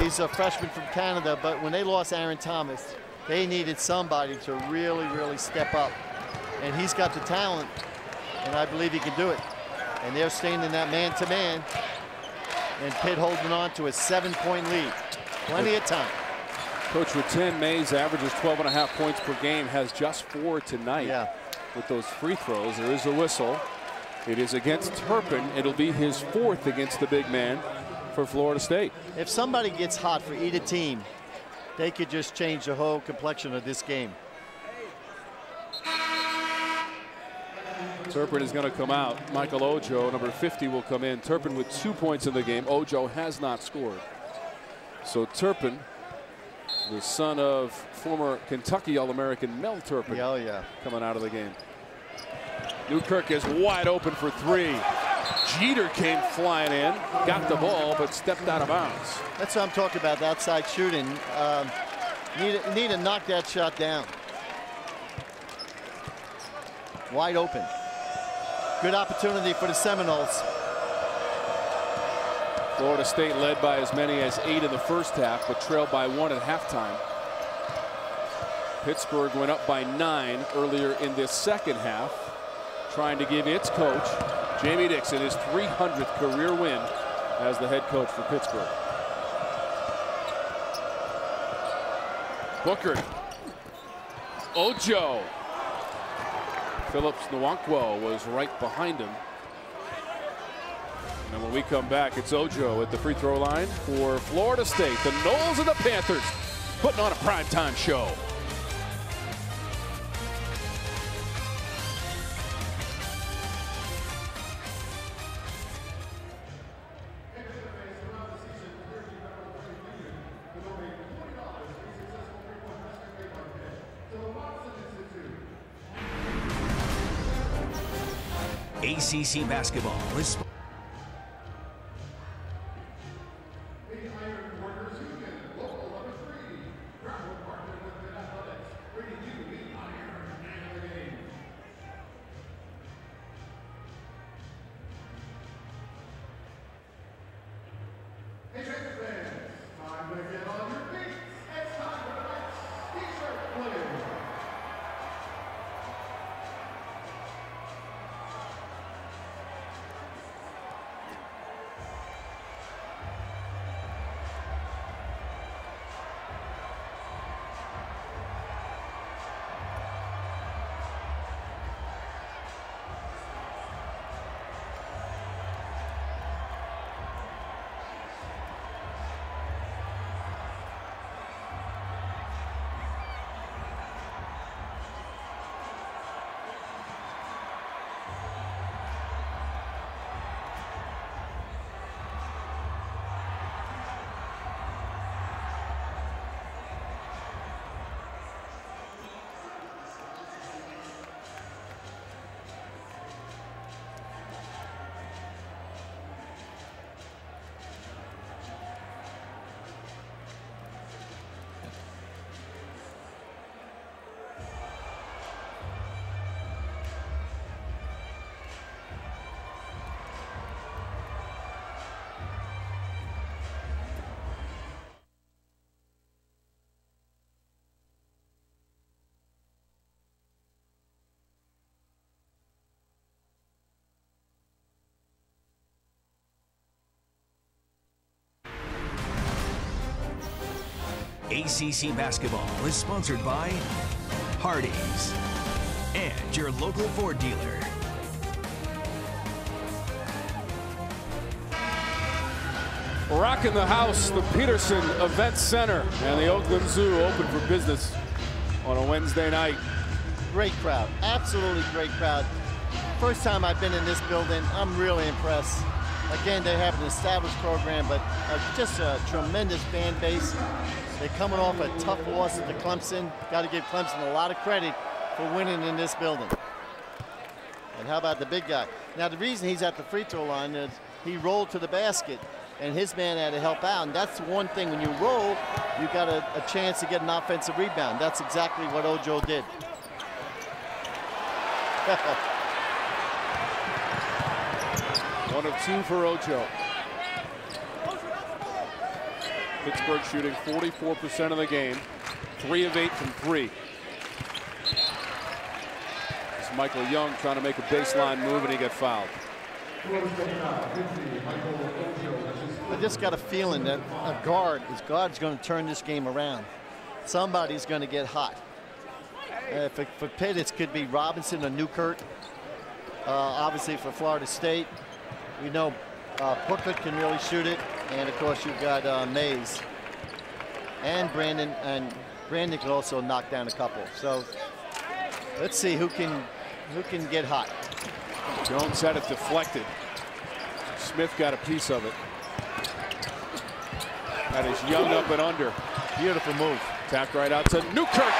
He's a freshman from Canada, but when they lost Aaron Thomas, they needed somebody to really, really step up. And he's got the talent, and I believe he can do it. And they're staying in that man-to-man, and Pitt holding on to a 7-point lead. Plenty of time. Coach, with 10, Mays averages 12.5 points per game, has just 4 tonight. Yeah. With those free throws, there is a whistle. It is against Turpin. It'll be his 4th against the big man for Florida State. If somebody gets hot for either team, they could just change the whole complexion of this game. Turpin is going to come out. Michael Ojo, number 50, will come in. Turpin with 2 points in the game. Ojo has not scored. So Turpin, the son of former Kentucky All-American Mel Turpin, coming out of the game. Newkirk is wide open for 3. Jeter came flying in, got the ball, but stepped out of bounds. That's what I'm talking about, the outside shooting. Need to knock that shot down. Wide open. Good opportunity for the Seminoles. Florida State led by as many as 8 in the first half, but trailed by 1 at halftime. Pittsburgh went up by 9 earlier in this second half, trying to give its coach, Jamie Dixon, his 300th career win as the head coach for Pittsburgh. Booker. Ojo. Phillips Nwankwo was right behind him. And when we come back, it's Ojo at the free throw line for Florida State. The Noles and the Panthers putting on a primetime show. ACC basketball is ACC Basketball is sponsored by Hardee's and your local Ford dealer. Rocking the house, the Peterson Event Center and the Oakland Zoo open for business on a Wednesday night. Great crowd, absolutely great crowd. First time I've been in this building, I'm really impressed. Again, they have an established program, but just a tremendous fan base. They're coming off a tough loss to Clemson. Got to give Clemson a lot of credit for winning in this building. And how about the big guy? Now, the reason he's at the free throw line is he rolled to the basket, and his man had to help out. And that's the one thing, when you roll, you got a chance to get an offensive rebound. That's exactly what Ojo did. 1 of 2 for Ojo. Pittsburgh shooting 44% of the game, 3 of 8 from 3. It's Michael Young trying to make a baseline move, and he got fouled. I just got a feeling that his guard's going to turn this game around. Somebody's going to get hot. For Pitt, it could be Robinson or Newkirk. Obviously, for Florida State, we know Booklet can really shoot it, and of course you've got Mays and Brandon, Brandon can also knock down a couple. So let's see who can get hot. Jones had it deflected. Smith got a piece of it. That is Young up and under. Beautiful move. Tapped right out to Newkirk.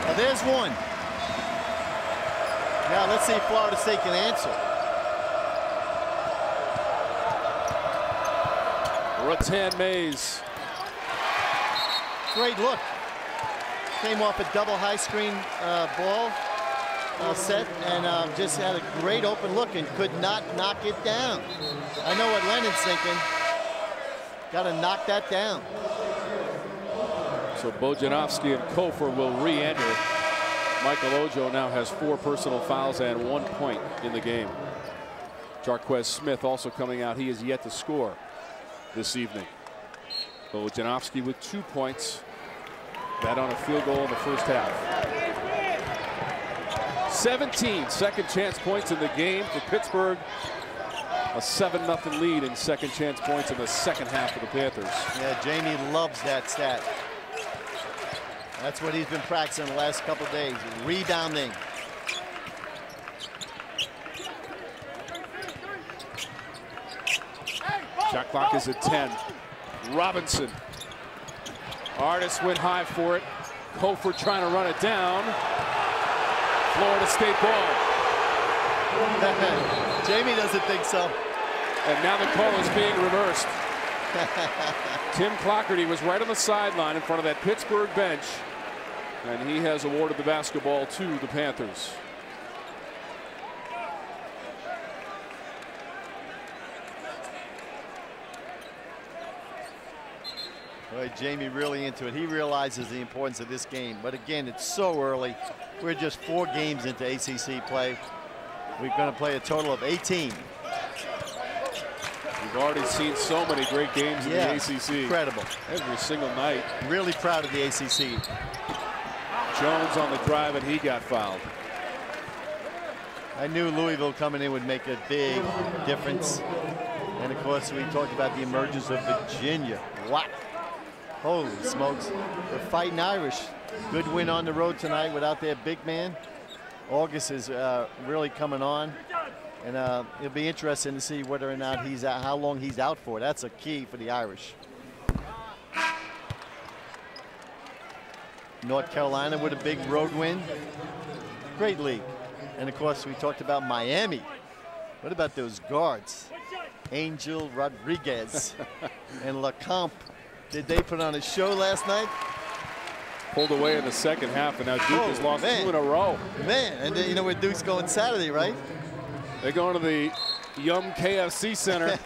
Now there's one. Now let's see if Florida State can answer. Rattan Mays. Great look. Came off a double high screen ball set, and just had a great open look and could not knock it down. I know what Lennon's thinking. Got to knock that down. So Bojanovsky and Kofor will re-enter. Michael Ojo now has 4 personal fouls and 1 point in the game. Jarquez Smith also coming out. He is yet to score this evening. Bojanovsky with 2 points. That on a field goal in the first half. 17 second chance points in the game for Pittsburgh. A 7-0 lead in second chance points in the second half for the Panthers. Yeah, Jamie loves that stat. That's what he's been practicing the last couple of days, rebounding. Shot clock is at 10. Robinson. Artis went high for it. Kofor trying to run it down. Florida State ball. Jamie doesn't think so. And now the call is being reversed. Tim Clockerty was right on the sideline in front of that Pittsburgh bench, and he has awarded the basketball to the Panthers. Boy, Jamie really into it. He realizes the importance of this game. But again, it's so early. We're just 4 games into ACC play. We're going to play a total of 18. We've already seen so many great games in the ACC. Incredible. Every single night. Really proud of the ACC. Jones on the drive, and he got fouled. I knew Louisville coming in would make a big difference. And of course, we talked about the emergence of Virginia. Wow. Holy smokes. They're fighting Irish. Good win on the road tonight without their big man. August is really coming on. And it'll be interesting to see whether or not he's out, how long he's out for. That's a key for the Irish. North Carolina with a big road win. Great league. And of course, we talked about Miami. What about those guards? Angel Rodriguez and LeCompte. Did they put on a show last night? Pulled away in the second half, and now Duke has lost 2 in a row. Man, and then, you know where Duke's going Saturday, right? They're going to the Yum KFC Center.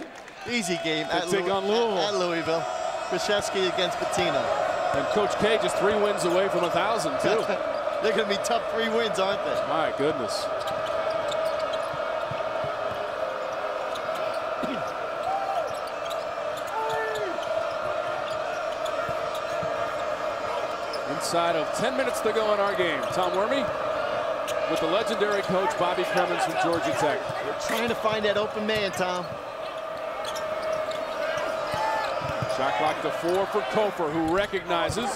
Easy game at take on Louisville. At Louisville. Krzyzewski against Patino. And Coach K just 3 wins away from 1,000, too. They're going to be tough 3 wins, aren't they? My goodness. Inside of 10 minutes to go in our game. Tom Wormy with the legendary coach Bobby Cremins from Georgia Tech. We're trying to find that open man, Tom. Shot clock to 4 for Kofer, who recognizes.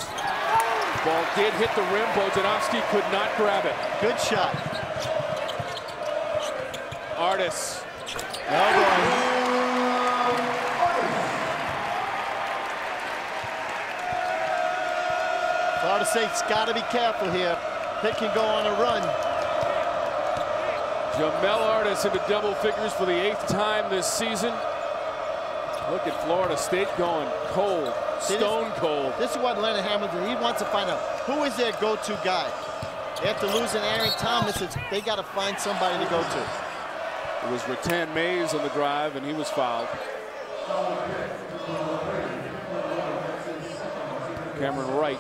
Ball did hit the rim. Bojanowski could not grab it. Good shot. Artis. Florida State's got to be careful here. Pitt can go on a run. Jamel Artis into double figures for the 8th time this season. Look at Florida State going cold, stone cold. This is what Leonard Hamilton, he wants to find out who is their go-to guy. After losing Aaron Thomas, they got to find somebody to go to. It was Rattan Mays on the drive, and he was fouled. Cameron Wright.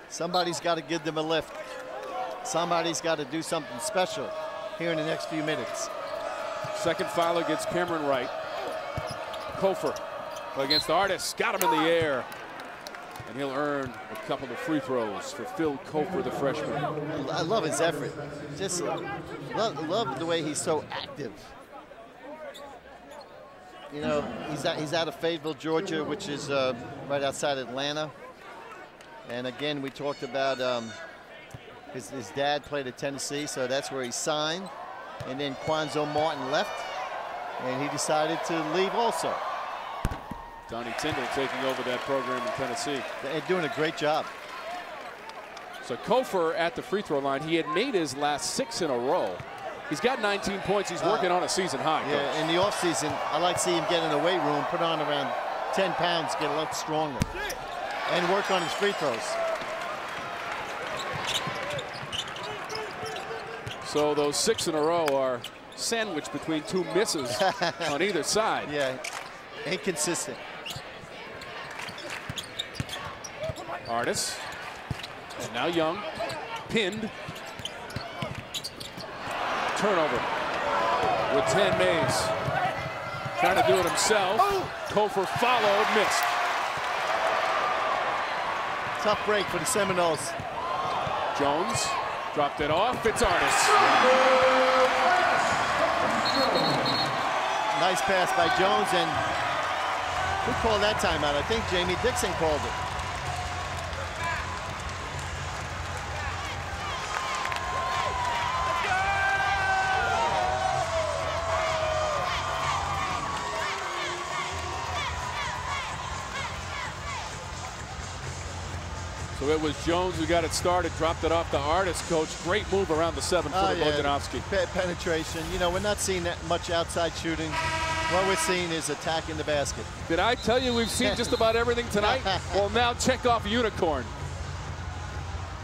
Somebody's got to give them a lift. Somebody's got to do something special here in the next few minutes. Second foul against Cameron Wright. Kofer against Artis, got him in the air. And he'll earn a couple of free throws for Phil Kofer, the freshman. I love his effort. Just love the way he's so active. You know, he's out of Fayetteville, Georgia, which is right outside Atlanta. And again, we talked about his dad played at Tennessee, so that's where he signed. And then Quanzo Martin left, and he decided to leave also. Donnie Tyndall taking over that program in Tennessee. They're doing a great job. So Kofer at the free throw line. He had made his last 6 in a row. He's got 19 points. He's working on a season high. Yeah, Coach. in the offseason, I like to see him get in the weight room, put on around 10 pounds, get a lot stronger, and work on his free throws. So those 6 in a row are sandwiched between 2 misses on either side. Yeah, inconsistent. Artis, and now Young, pinned. Turnover with 10 Mays. Trying to do it himself. Kofer followed, missed. Tough break for the Seminoles. Jones dropped it off. It's Artis. Nice pass by Jones, and who called that timeout? I think Jamie Dixon called it. So it was Jones who got it started, dropped it off to Artis, coach. Great move around the 7-footer, Bojanowski. Penetration. You know, we're not seeing that much outside shooting. What we're seeing is attacking the basket. Did I tell you we've seen just about everything tonight? Well, now check off unicorn.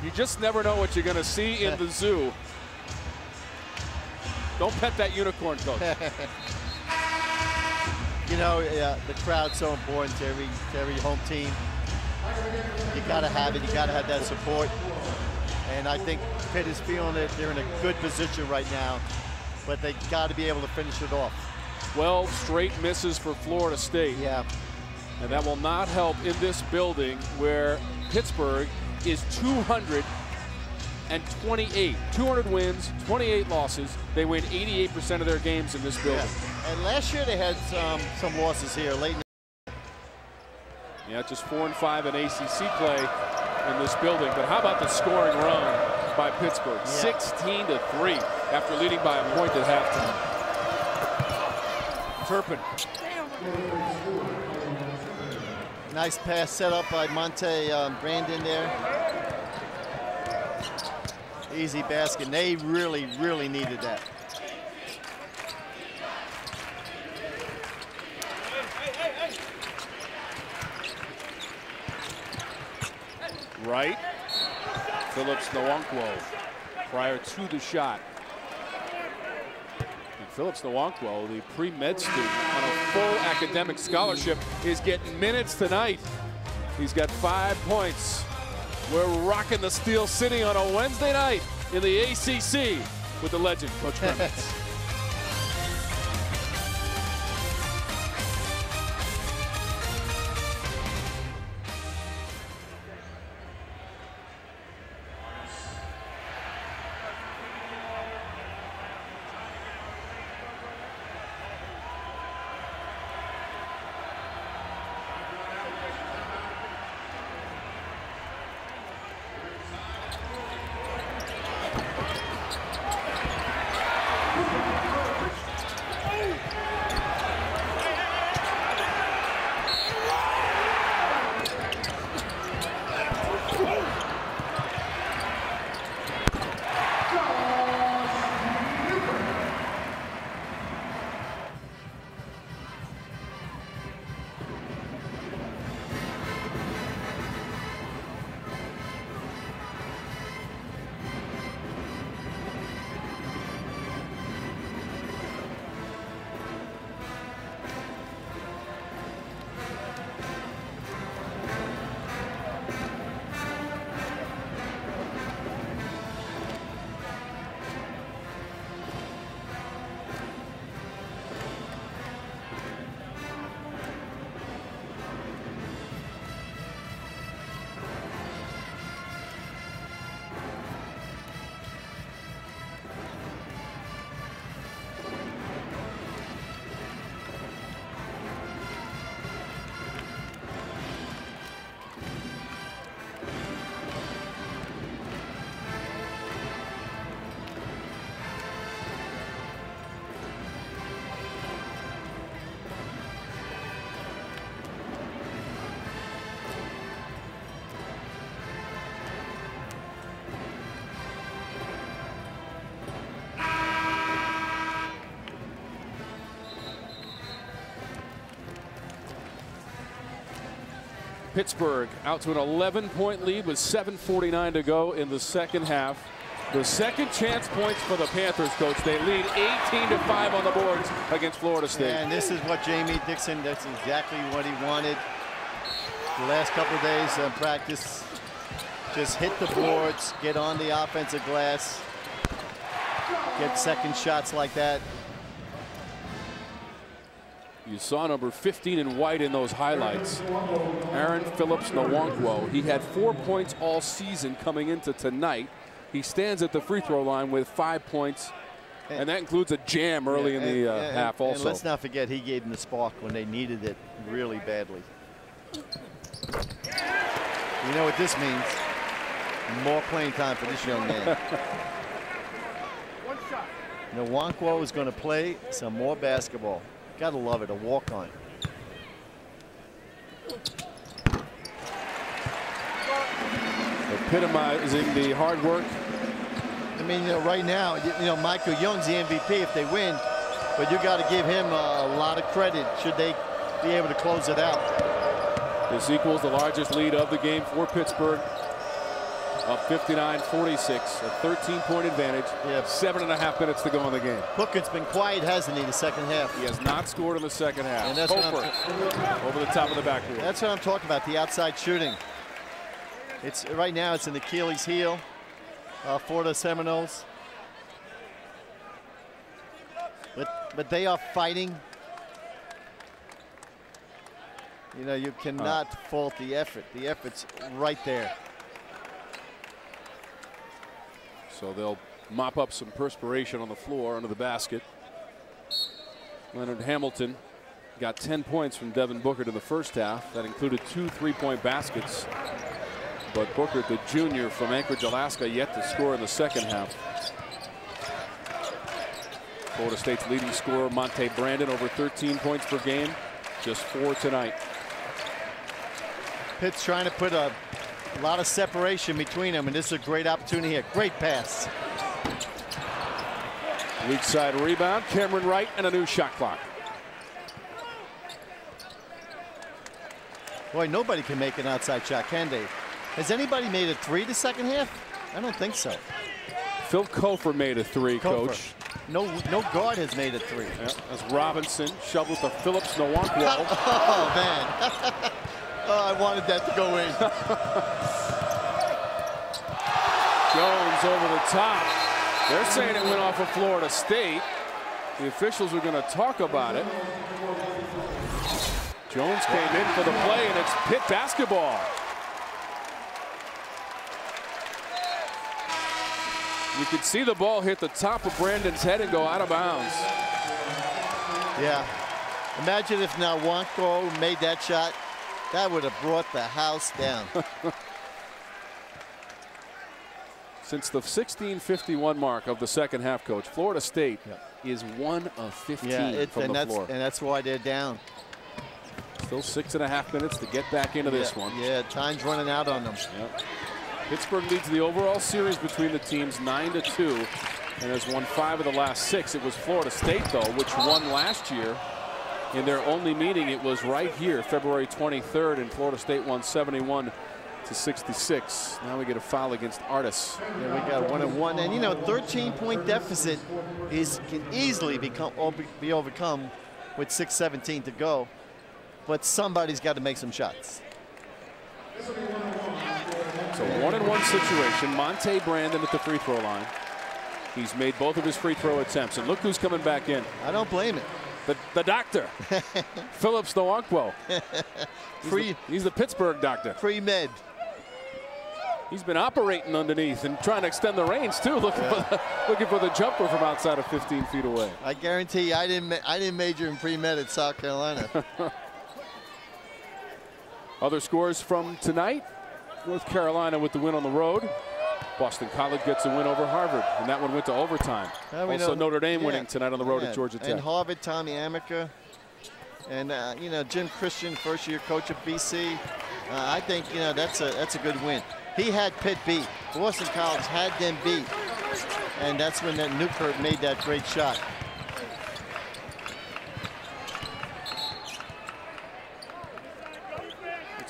You just never know what you're going to see in the zoo. Don't pet that unicorn, coach. You know, the crowd's so important to every home team. You got to have it. You got to have that support. And I think Pitt is feeling that they're in a good position right now, but they got to be able to finish it off. 12 straight misses for Florida State. Yeah. And that will not help in this building where Pittsburgh is 228. 200 wins, 28 losses. They win 88% of their games in this building. Yeah. And last year they had some losses here late in the Yeah, just 4 and 5 in ACC play in this building. But how about the scoring run by Pittsburgh? 16-3 after leading by a point at halftime. Turpin. Nice pass set up by Monte Brandon there. Easy basket. They really, really needed that. Right. Phillips Nwankwo prior to the shot. And Phillips Nwankwo, the pre-med student on a full academic scholarship, is getting minutes tonight. He's got 5 points. We're rocking the Steel City on a Wednesday night in the ACC with the legend, Coach Cremins. Pittsburgh out to an 11-point lead with 7:49 to go in the second half. The second chance points for the Panthers, Coach. They lead 18-5 on the boards against Florida State. And this is what Jamie Dixon, that's exactly what he wanted. The last couple of days of practice, just hit the boards, get on the offensive glass, get second shots like that. You saw number 15 in white in those highlights. Aron Nwankwo. He had 4 points all season coming into tonight. He stands at the free throw line with 5 points, and that includes a jam early in the half also. And let's not forget, he gave them the spark when they needed it really badly. You know what this means? More playing time for this young man. Nwankwo is going to play some more basketball. Gotta love it, a walk-on. Epitomizing the hard work. I mean, right now, Michael Young's the MVP if they win, but you got to give him a lot of credit should they be able to close it out. This equals the largest lead of the game for Pittsburgh. Up 59-46, a 13-point advantage. 7.5 minutes to go in the game. Hooker's been quiet, hasn't he, the second half? He has not scored in the second half. And that's over the top of the backboard. That's what I'm talking about, the outside shooting. It's right now it's an Achilles heel for the Seminoles. But they are fighting. You cannot fault the effort. The effort's right there. So they'll mop up some perspiration on the floor under the basket. Leonard Hamilton got 10 points from Devin Booker in the first half. That included 2 3-point baskets. But Booker, the junior from Anchorage, Alaska, yet to score in the second half. Florida State's leading scorer, Monte Brandon, over 13 points per game. Just 4 tonight. Pitt's trying to put a lot of separation between them, and this is a great opportunity here. Great pass. Weak side rebound. Cameron Wright and a new shot clock. Boy, nobody can make an outside shot, can they? Has anybody made a 3 the second half? I don't think so. Phil Kofer made a 3, Coach. No guard has made a 3. Yeah, as Robinson shoveled to Phillips Nwankwo. Oh, man. Oh, I wanted that to go in. Jones over the top. They're saying it went off of Florida State. The officials are going to talk about it. Jones came in for the play, and it's Pitt basketball. You could see the ball hit the top of Brandon's head and go out of bounds. Yeah. Imagine if Nwankwo made that shot. That would have brought the house down. Since the 16:51 mark of the second half, Coach, Florida State is 1 of 15 from the floor. And that's why they're down. Still 6.5 minutes to get back into this one. Yeah, time's running out on them. Yep. Pittsburgh leads the overall series between the teams 9-2 and has won 5 of the last 6. It was Florida State, though, which won last year. In their only meeting, it was right here, February 23rd, and Florida State won 71-66. Now we get a foul against Artis. Yeah, we got 1-1, and 13-point deficit can easily be overcome with 6:17 to go, but somebody's got to make some shots. It's a 1-on-1 situation. Monte Brandon at the free throw line. He's made both of his free throw attempts, and look who's coming back in. I don't blame it. The doctor, Phillips Nwankwo. He's the Pittsburgh doctor. Pre-med. He's been operating underneath and trying to extend the range too, looking for the jumper from outside of 15 feet away. I guarantee you, I didn't major in pre-med at South Carolina. Other scores from tonight: North Carolina with the win on the road. Boston College gets a win over Harvard, and that one went to overtime. Also Notre Dame winning tonight on the road at Georgia Tech. And Harvard, Tommy Amica, and Jim Christian, first-year coach of BC. I think that's a good win. He had Pitt beat. Boston College had them beat, and that's when that Newkirk made that great shot.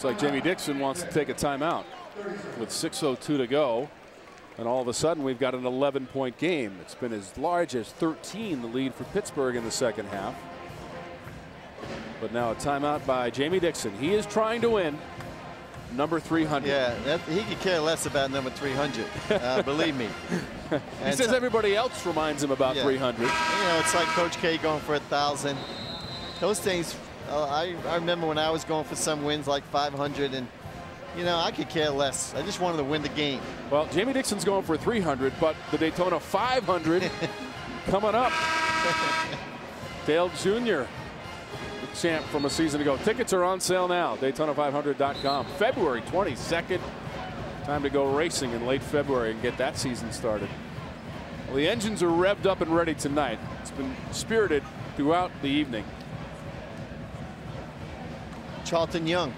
Looks like Jamie Dixon wants to take a timeout with 6:02 to go. And all of a sudden, we've got an 11-point game. It's been as large as 13, the lead for Pittsburgh in the second half. But now a timeout by Jamie Dixon. He is trying to win number 300. Yeah, he could care less about number 300. Believe me. He says everybody else reminds him about 300. You know, it's like Coach K going for 1,000. Those things, I remember when I was going for some wins like 500, and you know, I could care less. I just wanted to win the game. Well, Jamie Dixon's going for 300, but the Daytona 500 coming up. Dale Jr., the champ from a season ago. Tickets are on sale now. Daytona500.com. February 22nd. Time to go racing in late February and get that season started. Well, the engines are revved up and ready tonight. It's been spirited throughout the evening. Charlton Young,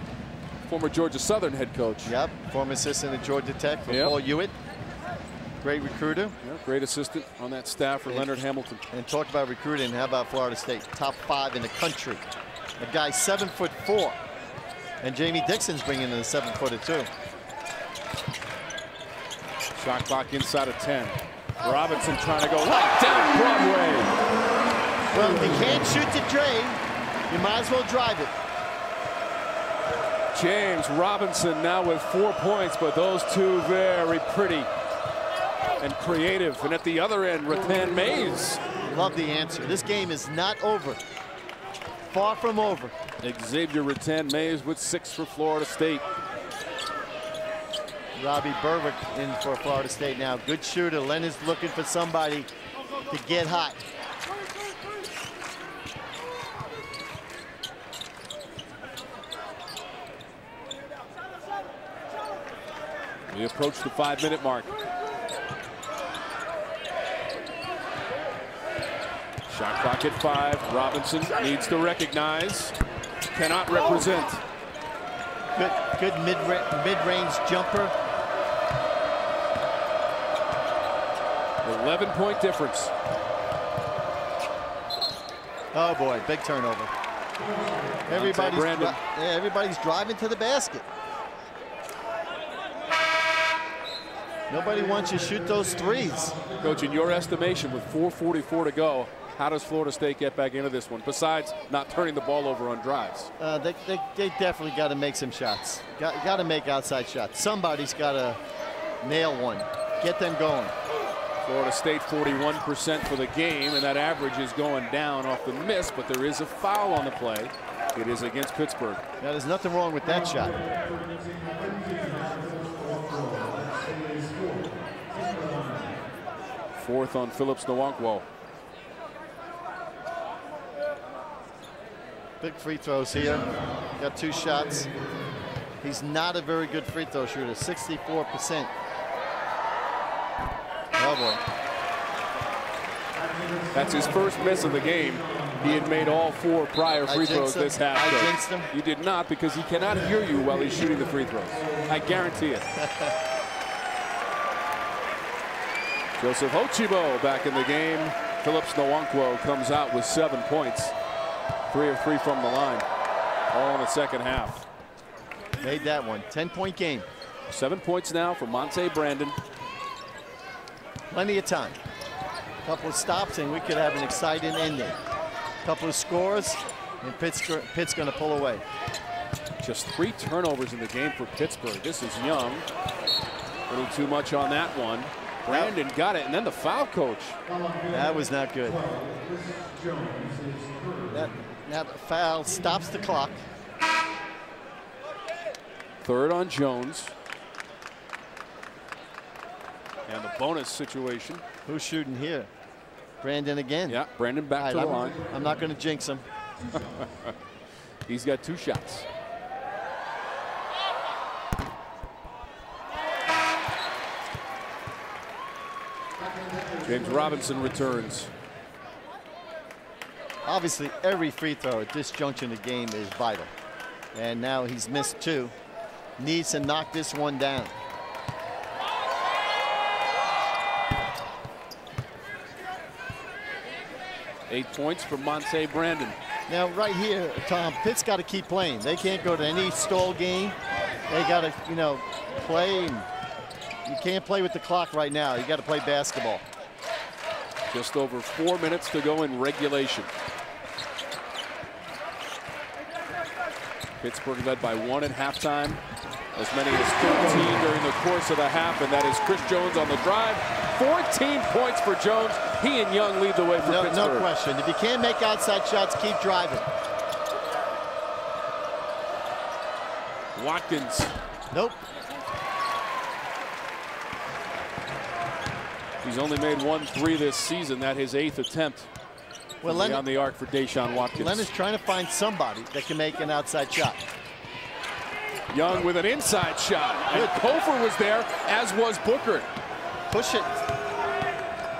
former Georgia Southern head coach. Yep, former assistant at Georgia Tech for Paul Hewitt. Great recruiter. Yep, great assistant on that staff for Leonard Hamilton. And talk about recruiting, how about Florida State? Top 5 in the country. A guy 7'4", and Jamie Dixon's bringing in a 7-footer too. Shot clock inside of 10. Robinson trying to go right down Broadway. Well, if you can't shoot the drain, you might as well drive it. James Robinson now with 4 points, but those two very pretty and creative. And at the other end, Rathan Mays. Love the answer. This game is not over. Far from over. Xavier Rathan Mays with 6 for Florida State. Robbie Berwick in for Florida State now. Good shooter. Leonard's looking for somebody to get hot. We approach the 5-minute mark. Shot clock at 5. Robinson needs to recognize. Cannot represent. Good mid-range jumper. 11-point difference. Oh boy, big turnover. Everybody's driving to the basket. Nobody wants you to shoot those threes. Coach, in your estimation, with 4:44 to go, how does Florida State get back into this one, besides not turning the ball over on drives? They definitely got to make some shots. Got to make outside shots. Somebody's got to nail one. Get them going. Florida State 41% for the game, and that average is going down off the miss, but there is a foul on the play. It is against Pittsburgh. Now, there's nothing wrong with that shot. Fourth on Phillips Nwankwo. Big free throws here. Got 2 shots. He's not a very good free throw shooter. 64%. Oh boy. That's his first miss of the game. He had made all 4 prior free throws this half. I jinxed him. You did not, because he cannot hear you while he's shooting the free throws. I guarantee it. Joseph Ochibo back in the game. Phillips Nwankwo comes out with 7 points. 3 of 3 from the line. All in the second half. Made that one. 10-point game. 7 points now for Monte Brandon. Plenty of time. Couple of stops and we could have an exciting ending. Couple of scores and Pitt's going to pull away. Just 3 turnovers in the game for Pittsburgh. This is Young. A little too much on that one. Brandon got it, and then the foul, Coach. That was not good. That foul stops the clock. 3rd on Jones. And the bonus situation. Who's shooting here? Brandon again. Yeah, Brandon back to the line. I'm not going to jinx him. He's got 2 shots. James Robinson returns. Obviously, every free throw at this junction of the game is vital. And now he's missed 2. Needs to knock this one down. 8 points for Monte Brandon. Now, right here, Tom, Pitt's got to keep playing. They can't go to any stall game. They got to, you know, play. You can't play with the clock right now. You got to play basketball. Just over 4 minutes to go in regulation. Pittsburgh led by 1 at halftime. As many as 13 during the course of the half, and that is Chris Jones on the drive. 14 points for Jones. He and Young lead the way for Pittsburgh. No question. If you can't make outside shots, keep driving. Watkins. Nope. He's only made 1 3 this season. That his 8th attempt. Well, on the arc for Deshaun Watkins. Len is trying to find somebody that can make an outside shot. Young with an inside shot. And Kofor was there, as was Booker. Push it.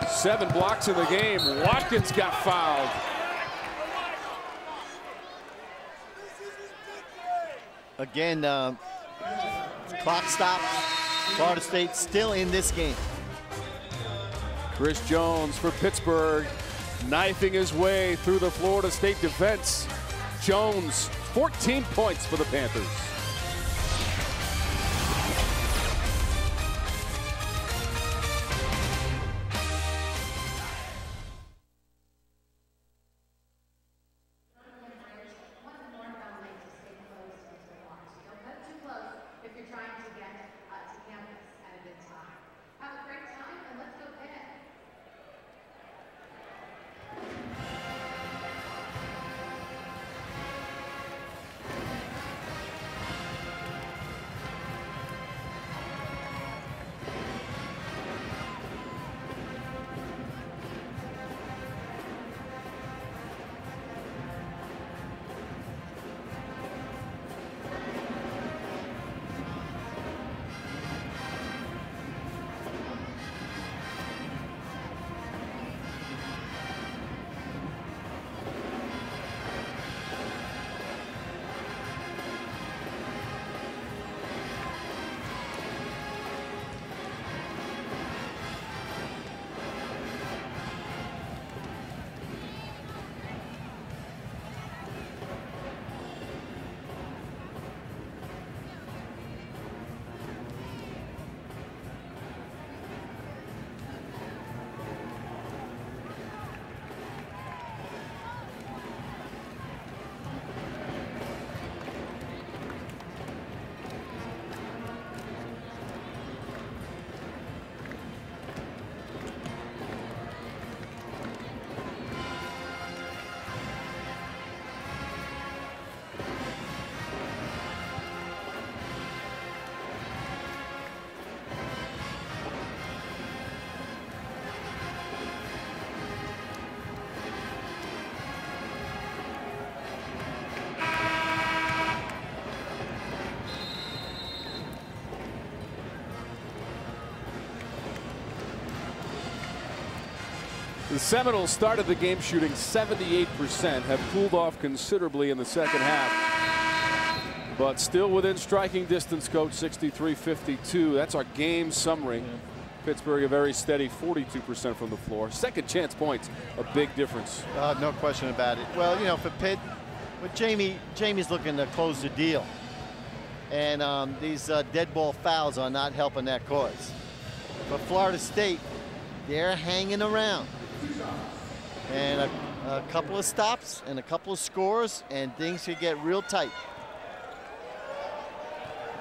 7 blocks in the game. Watkins got fouled. Again, clock stops. Florida State still in this game. Chris Jones for Pittsburgh, knifing his way through the Florida State defense. Jones, 14 points for the Panthers. The Seminoles started the game shooting 78%, have cooled off considerably in the second half, but still within striking distance, Coach, 63-52. That's our game summary. Pittsburgh a very steady 42% from the floor. Second chance points, a big difference. No question about it. Well, you know, for Pitt, but Jamie's looking to close the deal. And these dead ball fouls are not helping that cause. But Florida State, they're hanging around. And a couple of stops and a couple of scores, and things could get real tight.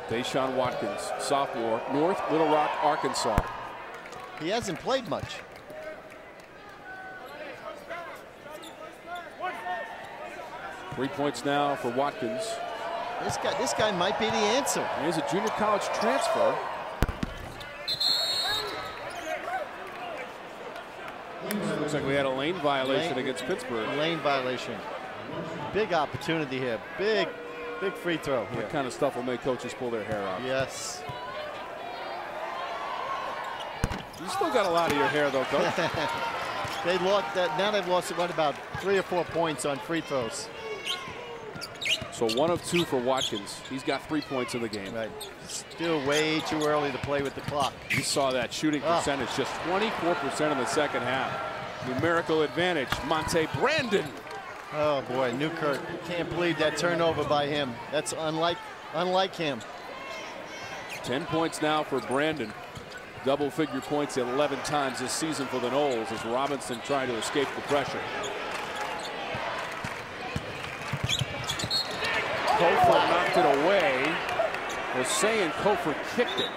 Deshaun Watkins, sophomore, North Little Rock, Arkansas. He hasn't played much. Three points now for Watkins. This guy might be the answer. He's a junior college transfer. Looks like we had a lane violation against Pittsburgh. Lane violation. Big opportunity here. Big free throw here. That kind of stuff will make coaches pull their hair out. Yes. You still got a lot of your hair, though, Coach. They lost that. Now they've lost about 3 or 4 points on free throws. So 1 of 2 for Watkins. He's got 3 points in the game. Right. Still way too early to play with the clock. You saw that shooting percentage, just 24% in the second half. Numerical advantage. Monte Brandon. Oh boy, Newkirk. Can't believe that turnover by him. That's unlike him. 10 points now for Brandon. Double-figure points 11 times this season for the Noles as Robinson trying to escape the pressure. Kofor knocked it away. Was saying Kofor kicked it.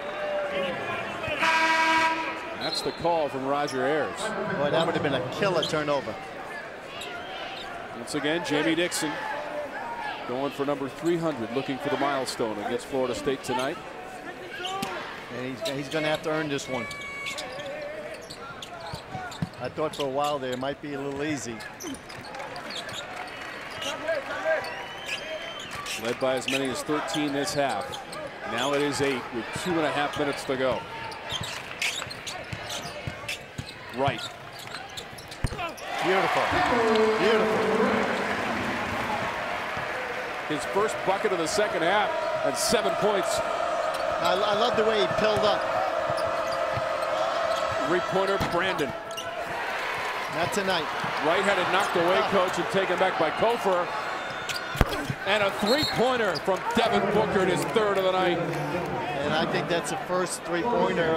That's the call from Roger Ayers. Boy, that would have been a killer turnover. Once again, Jamie Dixon going for number 300, looking for the milestone against Florida State tonight. And he's going to have to earn this one. I thought for a while there it might be a little easy. Led by as many as 13 this half. Now it is 8 with 2.5 minutes to go. Right. Beautiful. Beautiful. His first bucket of the second half and 7 points. I love the way he pilled up. Three-pointer, Brandon. Not tonight. Right had it knocked away, coach, and taken back by Kofor. And a three-pointer from Devin Booker, his third of the night. And I think that's the first three-pointer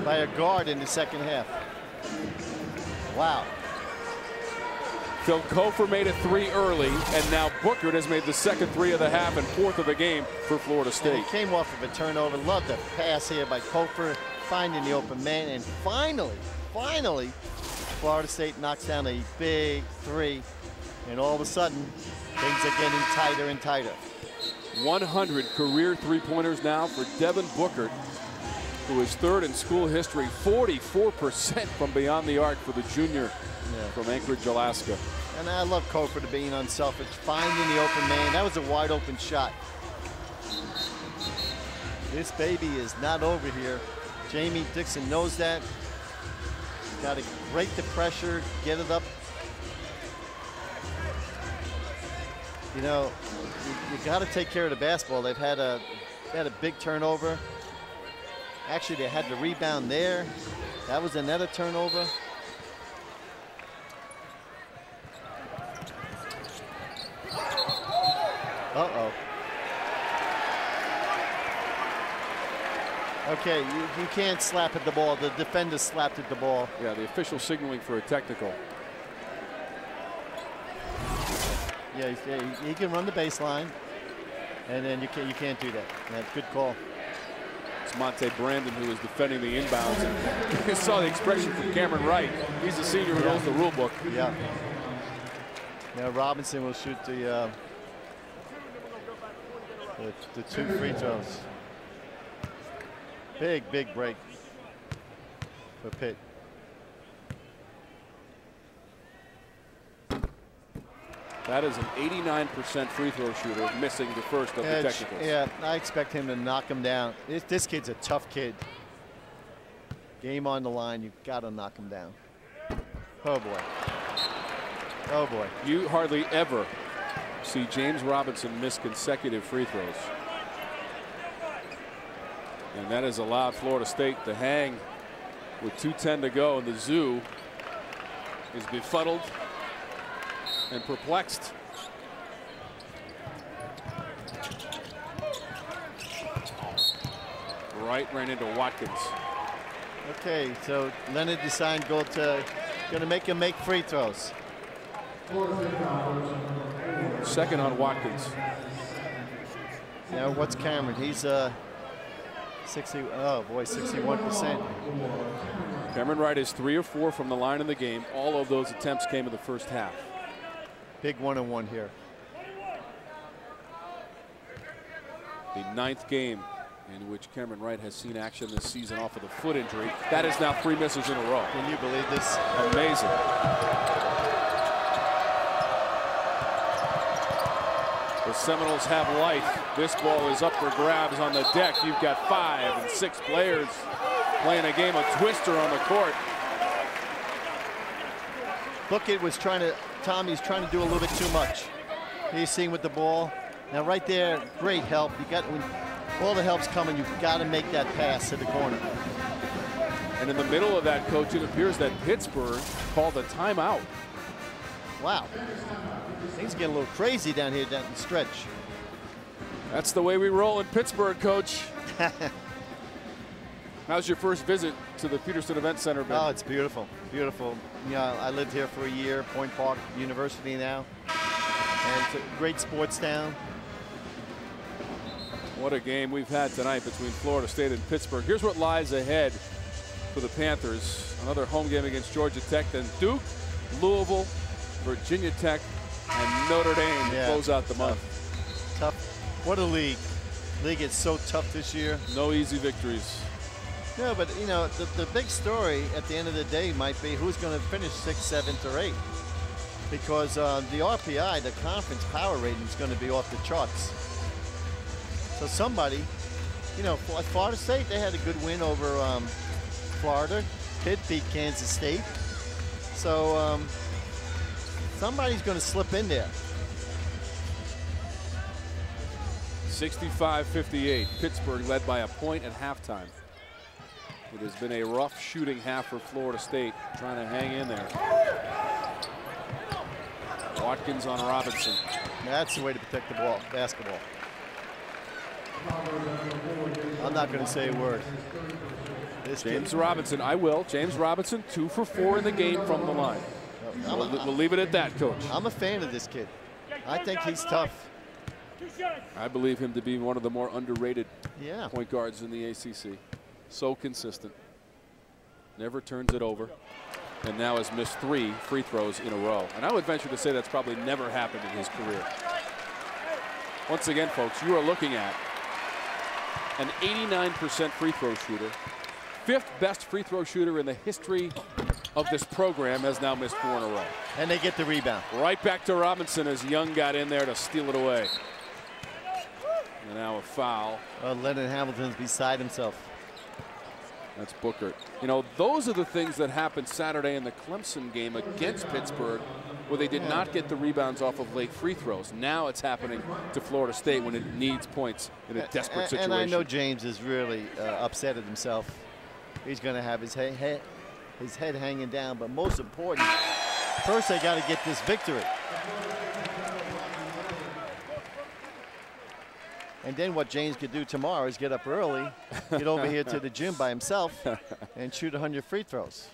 by a guard in the second half. Wow. Phil Kofor made a three early, and now Booker has made the second three of the half and fourth of the game for Florida State. And he came off of a turnover. Love the pass here by Kofor, finding the open man, and finally, Florida State knocks down a big three, and all of a sudden, things are getting tighter and tighter. 100 career three-pointers now for Devin Booker, who is third in school history. 44% from beyond the arc for the junior from Anchorage, Alaska. And I love Kofor to being unselfish, finding the open man. That was a wide open shot. This baby is not over here. Jamie Dixon knows that. Got to break the pressure, get it up. You know, you got to take care of the basketball. They had a big turnover. Actually, they had the rebound there. That was another turnover. Uh-oh. Okay, you can't slap at the ball. The defender slapped at the ball. Yeah, the official signaling for a technical. Yeah, he can run the baseline, and then you can't do that. That's a good call. It's Monte Brandon who is defending the inbounds. And you saw the expression from Cameron Wright. He's the senior who knows the rule book. Yeah. Now Robinson will shoot the 2 free throws. Big break for Pitt. That is an 89% free throw shooter, missing the first of the technicals. Yeah, I expect him to knock him down. This kid's a tough kid. Game on the line, you've got to knock him down. Oh boy. Oh boy. You hardly ever see James Robinson miss consecutive free throws. And that has allowed Florida State to hang with 2:10 to go, and the Zoo is befuddled and perplexed. Right ran into Watkins. Okay, so Leonard decided going to make him make free throws. Second on Watkins. Now what's Cameron? He's 61%. Cameron Wright is 3 of 4 from the line in the game. All of those attempts came in the first half. Big 1-on-1 here. The 9th game in which Cameron Wright has seen action this season off of the foot injury. That is now 3 misses in a row. Can you believe this? Amazing. The Seminoles have life. This ball is up for grabs on the deck. You've got 5 and 6 players playing a game of Twister on the court. Bucket was Tommy's trying to do a little bit too much. He's seeing with the ball. Now right there, great help. When all the help's coming, you've got to make that pass to the corner. And in the middle of that, Coach, it appears that Pittsburgh called a timeout. Wow. Things getting a little crazy down here down the stretch. That's the way we roll in Pittsburgh, Coach. How's your first visit to the Peterson Event Center been? Oh, it's beautiful, beautiful. Yeah, I lived here for a year, Point Park University now. And it's a great sports town. What a game we've had tonight between Florida State and Pittsburgh. Here's what lies ahead for the Panthers. Another home game against Georgia Tech, then Duke, Louisville, Virginia Tech, and Notre Dame to close out the month. Tough. What a league. League is so tough this year. No easy victories. No, but you know, the big story at the end of the day might be who's going to finish 6th, 7th, or 8th. Because the RPI, the conference power rating, is going to be off the charts. So somebody, you know, Florida State, they had a good win over Florida. Pitt beat Kansas State. So somebody's going to slip in there. 65-58. Pittsburgh led by a point at halftime. It has been a rough shooting half for Florida State, trying to hang in there. Watkins on Robinson. That's the way to protect the ball, basketball. I'm not going to say a word. James Robinson, I will. James Robinson, 2 for 4 in the game from the line. We'll leave it at that, Coach. I'm a fan of this kid. I think he's tough. I believe him to be one of the more underrated Yeah. point guards in the ACC. So consistent. Never turns it over. And now has missed 3 free throws in a row. And I would venture to say that's probably never happened in his career. Once again, folks, you are looking at an 89% free throw shooter. 5th best free throw shooter in the history of this program, has now missed 4 in a row. And they get the rebound. Right back to Robinson as Young got in there to steal it away. And now a foul. Leonard Hamilton's beside himself. That's Booker. You know, those are the things that happened Saturday in the Clemson game against Pittsburgh, where they did not get the rebounds off of late free throws. Now it's happening to Florida State when it needs points in a desperate situation. And I know James is really upset at himself. He's going to have his head hanging down. But most important, first they got to get this victory. And then what James could do tomorrow is get up early, get over here to the gym by himself, and shoot 100 free throws.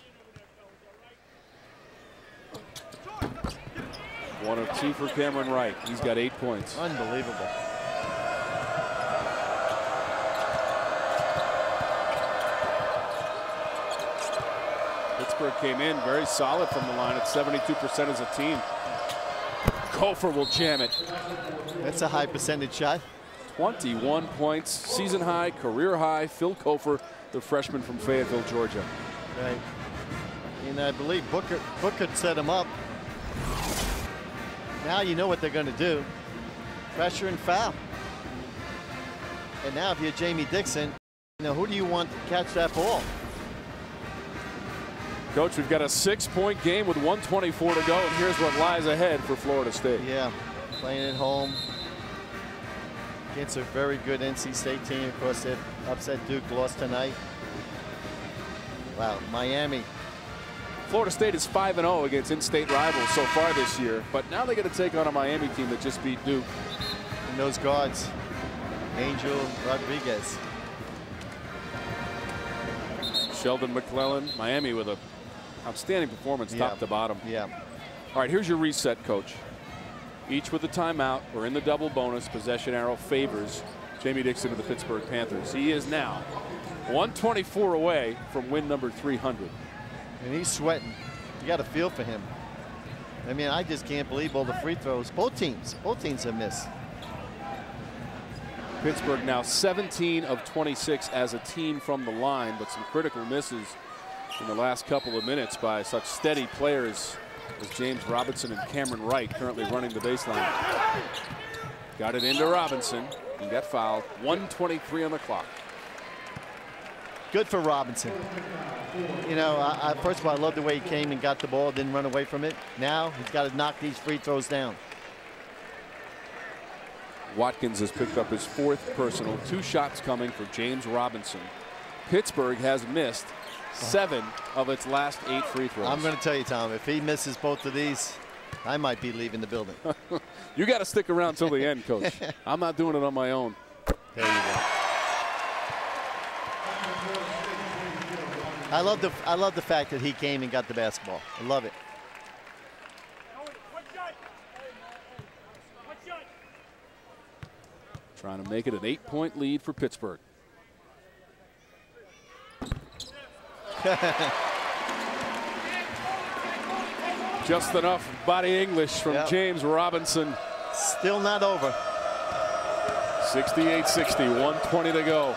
1 of 2 for Cameron Wright. He's got 8 points. Unbelievable. Pittsburgh came in very solid from the line at 72% as a team. Kofor will jam it. That's a high percentage shot. 21 points, season high, career high. Phil Kofor, the freshman from Fayetteville, Georgia. Right. And I believe Booker set him up. Now you know what they're going to do. Pressure and foul. And now if you're Jamie Dixon, you know, who do you want to catch that ball? Coach, we've got a 6-point game with 1:24 to go, and here's what lies ahead for Florida State. Yeah, playing at home against a very good NC State team. Of course, they upset Duke, lost tonight. Wow, Miami. Florida State is 5-0 against in-state rivals so far this year, but now they got to take on a Miami team that just beat Duke. And those guards, Angel Rodriguez. Sheldon McClellan, Miami with an outstanding performance top to bottom. Yeah. All right, here's your reset, Coach. Each with a timeout. We're in the double bonus. Possession arrow favors Jamie Dixon of the Pittsburgh Panthers. He is now 124 away from win number 300. And he's sweating. You got to feel for him. I mean, I just can't believe all the free throws. Both teams have missed. Pittsburgh now 17 of 26 as a team from the line, but some critical misses in the last couple of minutes by such steady players as James Robinson and Cameron Wright, currently running the baseline. Got it into Robinson. He got fouled. 1:23 on the clock. Good for Robinson. You know, first of all, I love the way he came and got the ball, didn't run away from it. Now he's got to knock these free throws down. Watkins has picked up his 4th personal. 2 shots coming for James Robinson. Pittsburgh has missed 7 of its last 8 free throws. I'm going to tell you, Tom, if he misses both of these, I might be leaving the building. You got to stick around till the end, Coach. I'm not doing it on my own. There you go. I love the fact that he came and got the basketball. I love it. Trying to make it an 8-point lead for Pittsburgh. Just enough body English from James Robinson. Still not over. 68-60, 1:20 to go.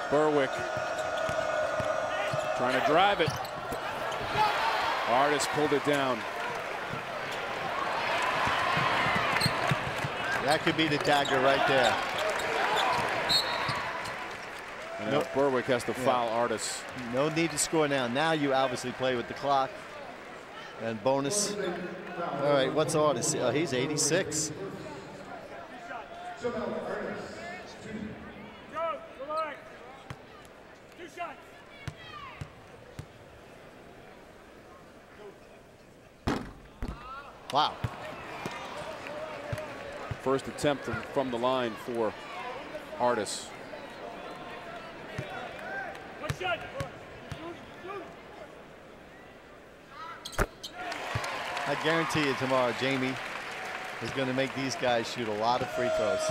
Berwick trying to drive it. Artis pulled it down. That could be the dagger right there. No, Berwick has to foul Artis. No need to score now. Now you obviously play with the clock. And bonus. All right, what's Artis? He's 86. Wow. First attempt from the line for Artis. I guarantee you tomorrow, Jamie is going to make these guys shoot a lot of free throws.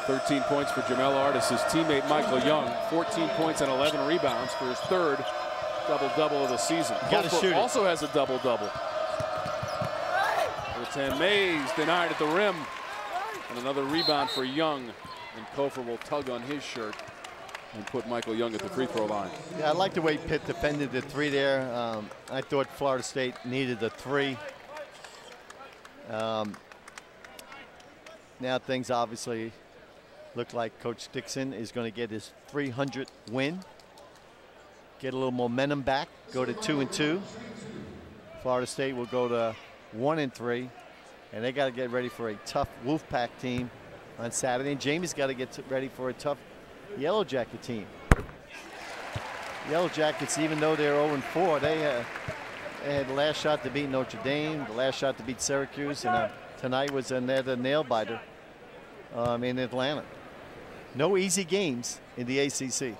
13 points for Jamel Artis. His teammate Michael Young, 14 points and 11 rebounds for his 3rd double-double of the season. Kofor also has a double-double. 10 Mays denied at the rim. And another rebound for Young. And Kofor will tug on his shirt and put Michael Young at the free throw line. Yeah, I like the way Pitt defended the 3 there. I thought Florida State needed the 3. Now things obviously look like Coach Dixon is going to get his 300th win. Get a little momentum back, go to 2-2. Florida State will go to 1-3. And they got to get ready for a tough Wolfpack team on Saturday. And Jamie's got to get ready for a tough Yellow Jacket team. Yellow Jackets, even though they're 0-4, they had the last shot to beat Notre Dame, the last shot to beat Syracuse, and tonight was another nail-biter in Atlanta. No easy games in the ACC.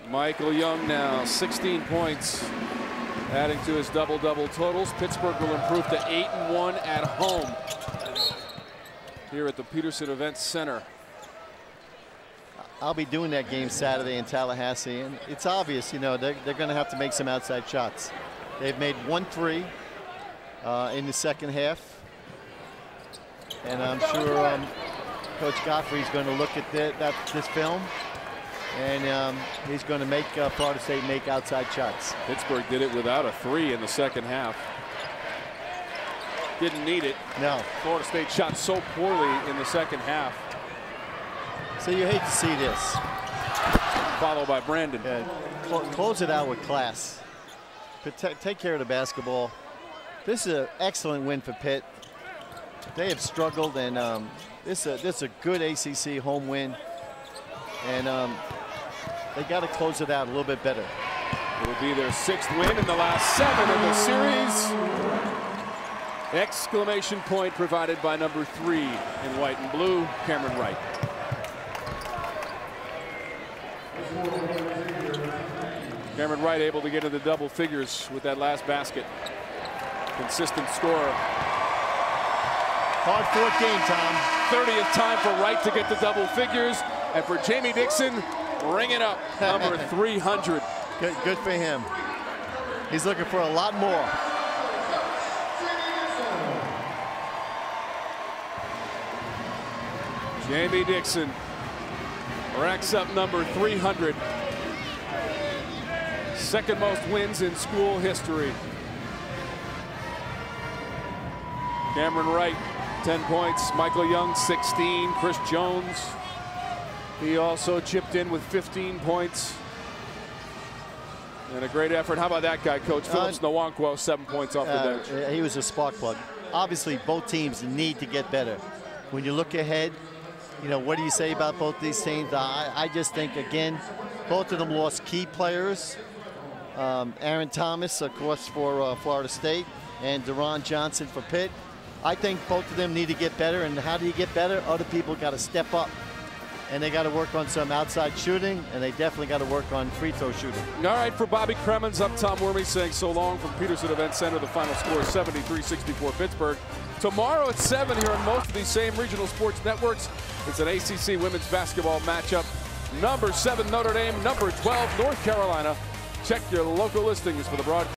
Michael Young now 16 points. Adding to his double-double totals. Pittsburgh will improve to 8-1 at home here at the Peterson Events Center. I'll be doing that game Saturday in Tallahassee, and it's obvious, you know, they're going to have to make some outside shots. They've made 1 3 in the second half, and I'm sure Coach Godfrey's going to look at this film. And he's going to make Florida State make outside shots. Pittsburgh did it without a 3 in the second half. Didn't need it. No. Florida State shot so poorly in the second half. So you hate to see this. Followed by Brandon. Close it out with class. Take care of the basketball. This is an excellent win for Pitt. They have struggled, and this is a good ACC home win. And they got to close it out a little bit better. It'll be their 6th win in the last 7 of the series. Exclamation point provided by number 3 in white and blue, Cameron Wright. Cameron Wright able to get into double figures with that last basket. Consistent scorer. Hard-fought game, Tom. 30th time for Wright to get to double figures. And for Jamie Dixon, ring it up, number 300. Good for him. He's looking for a lot more. Jamie Dixon racks up number 300. 2nd most wins in school history. Cameron Wright, 10 points. Michael Young, 16. Chris Jones, he also chipped in with 15 points. And a great effort. How about that guy, Coach? Phillips Nwankwo, 7 points off the bench. He was a spark plug. Obviously, both teams need to get better. When you look ahead, You know, what do you say about both these teams? I just think, again, both of them lost key players. Aaron Thomas, of course, for Florida State, and Deron Johnson for Pitt. I think both of them need to get better, and how do you get better? Other people got to step up, and they got to work on some outside shooting, and they definitely got to work on free throw shooting. All right, for Bobby Cremens, I'm Tom Wormy saying so long from Peterson Event Center. The final score is 73-64 Pittsburgh. Tomorrow at 7 here on most of these same regional sports networks, it's an ACC women's basketball matchup. Number 7 Notre Dame, number 12 North Carolina. Check your local listings for the broadcast.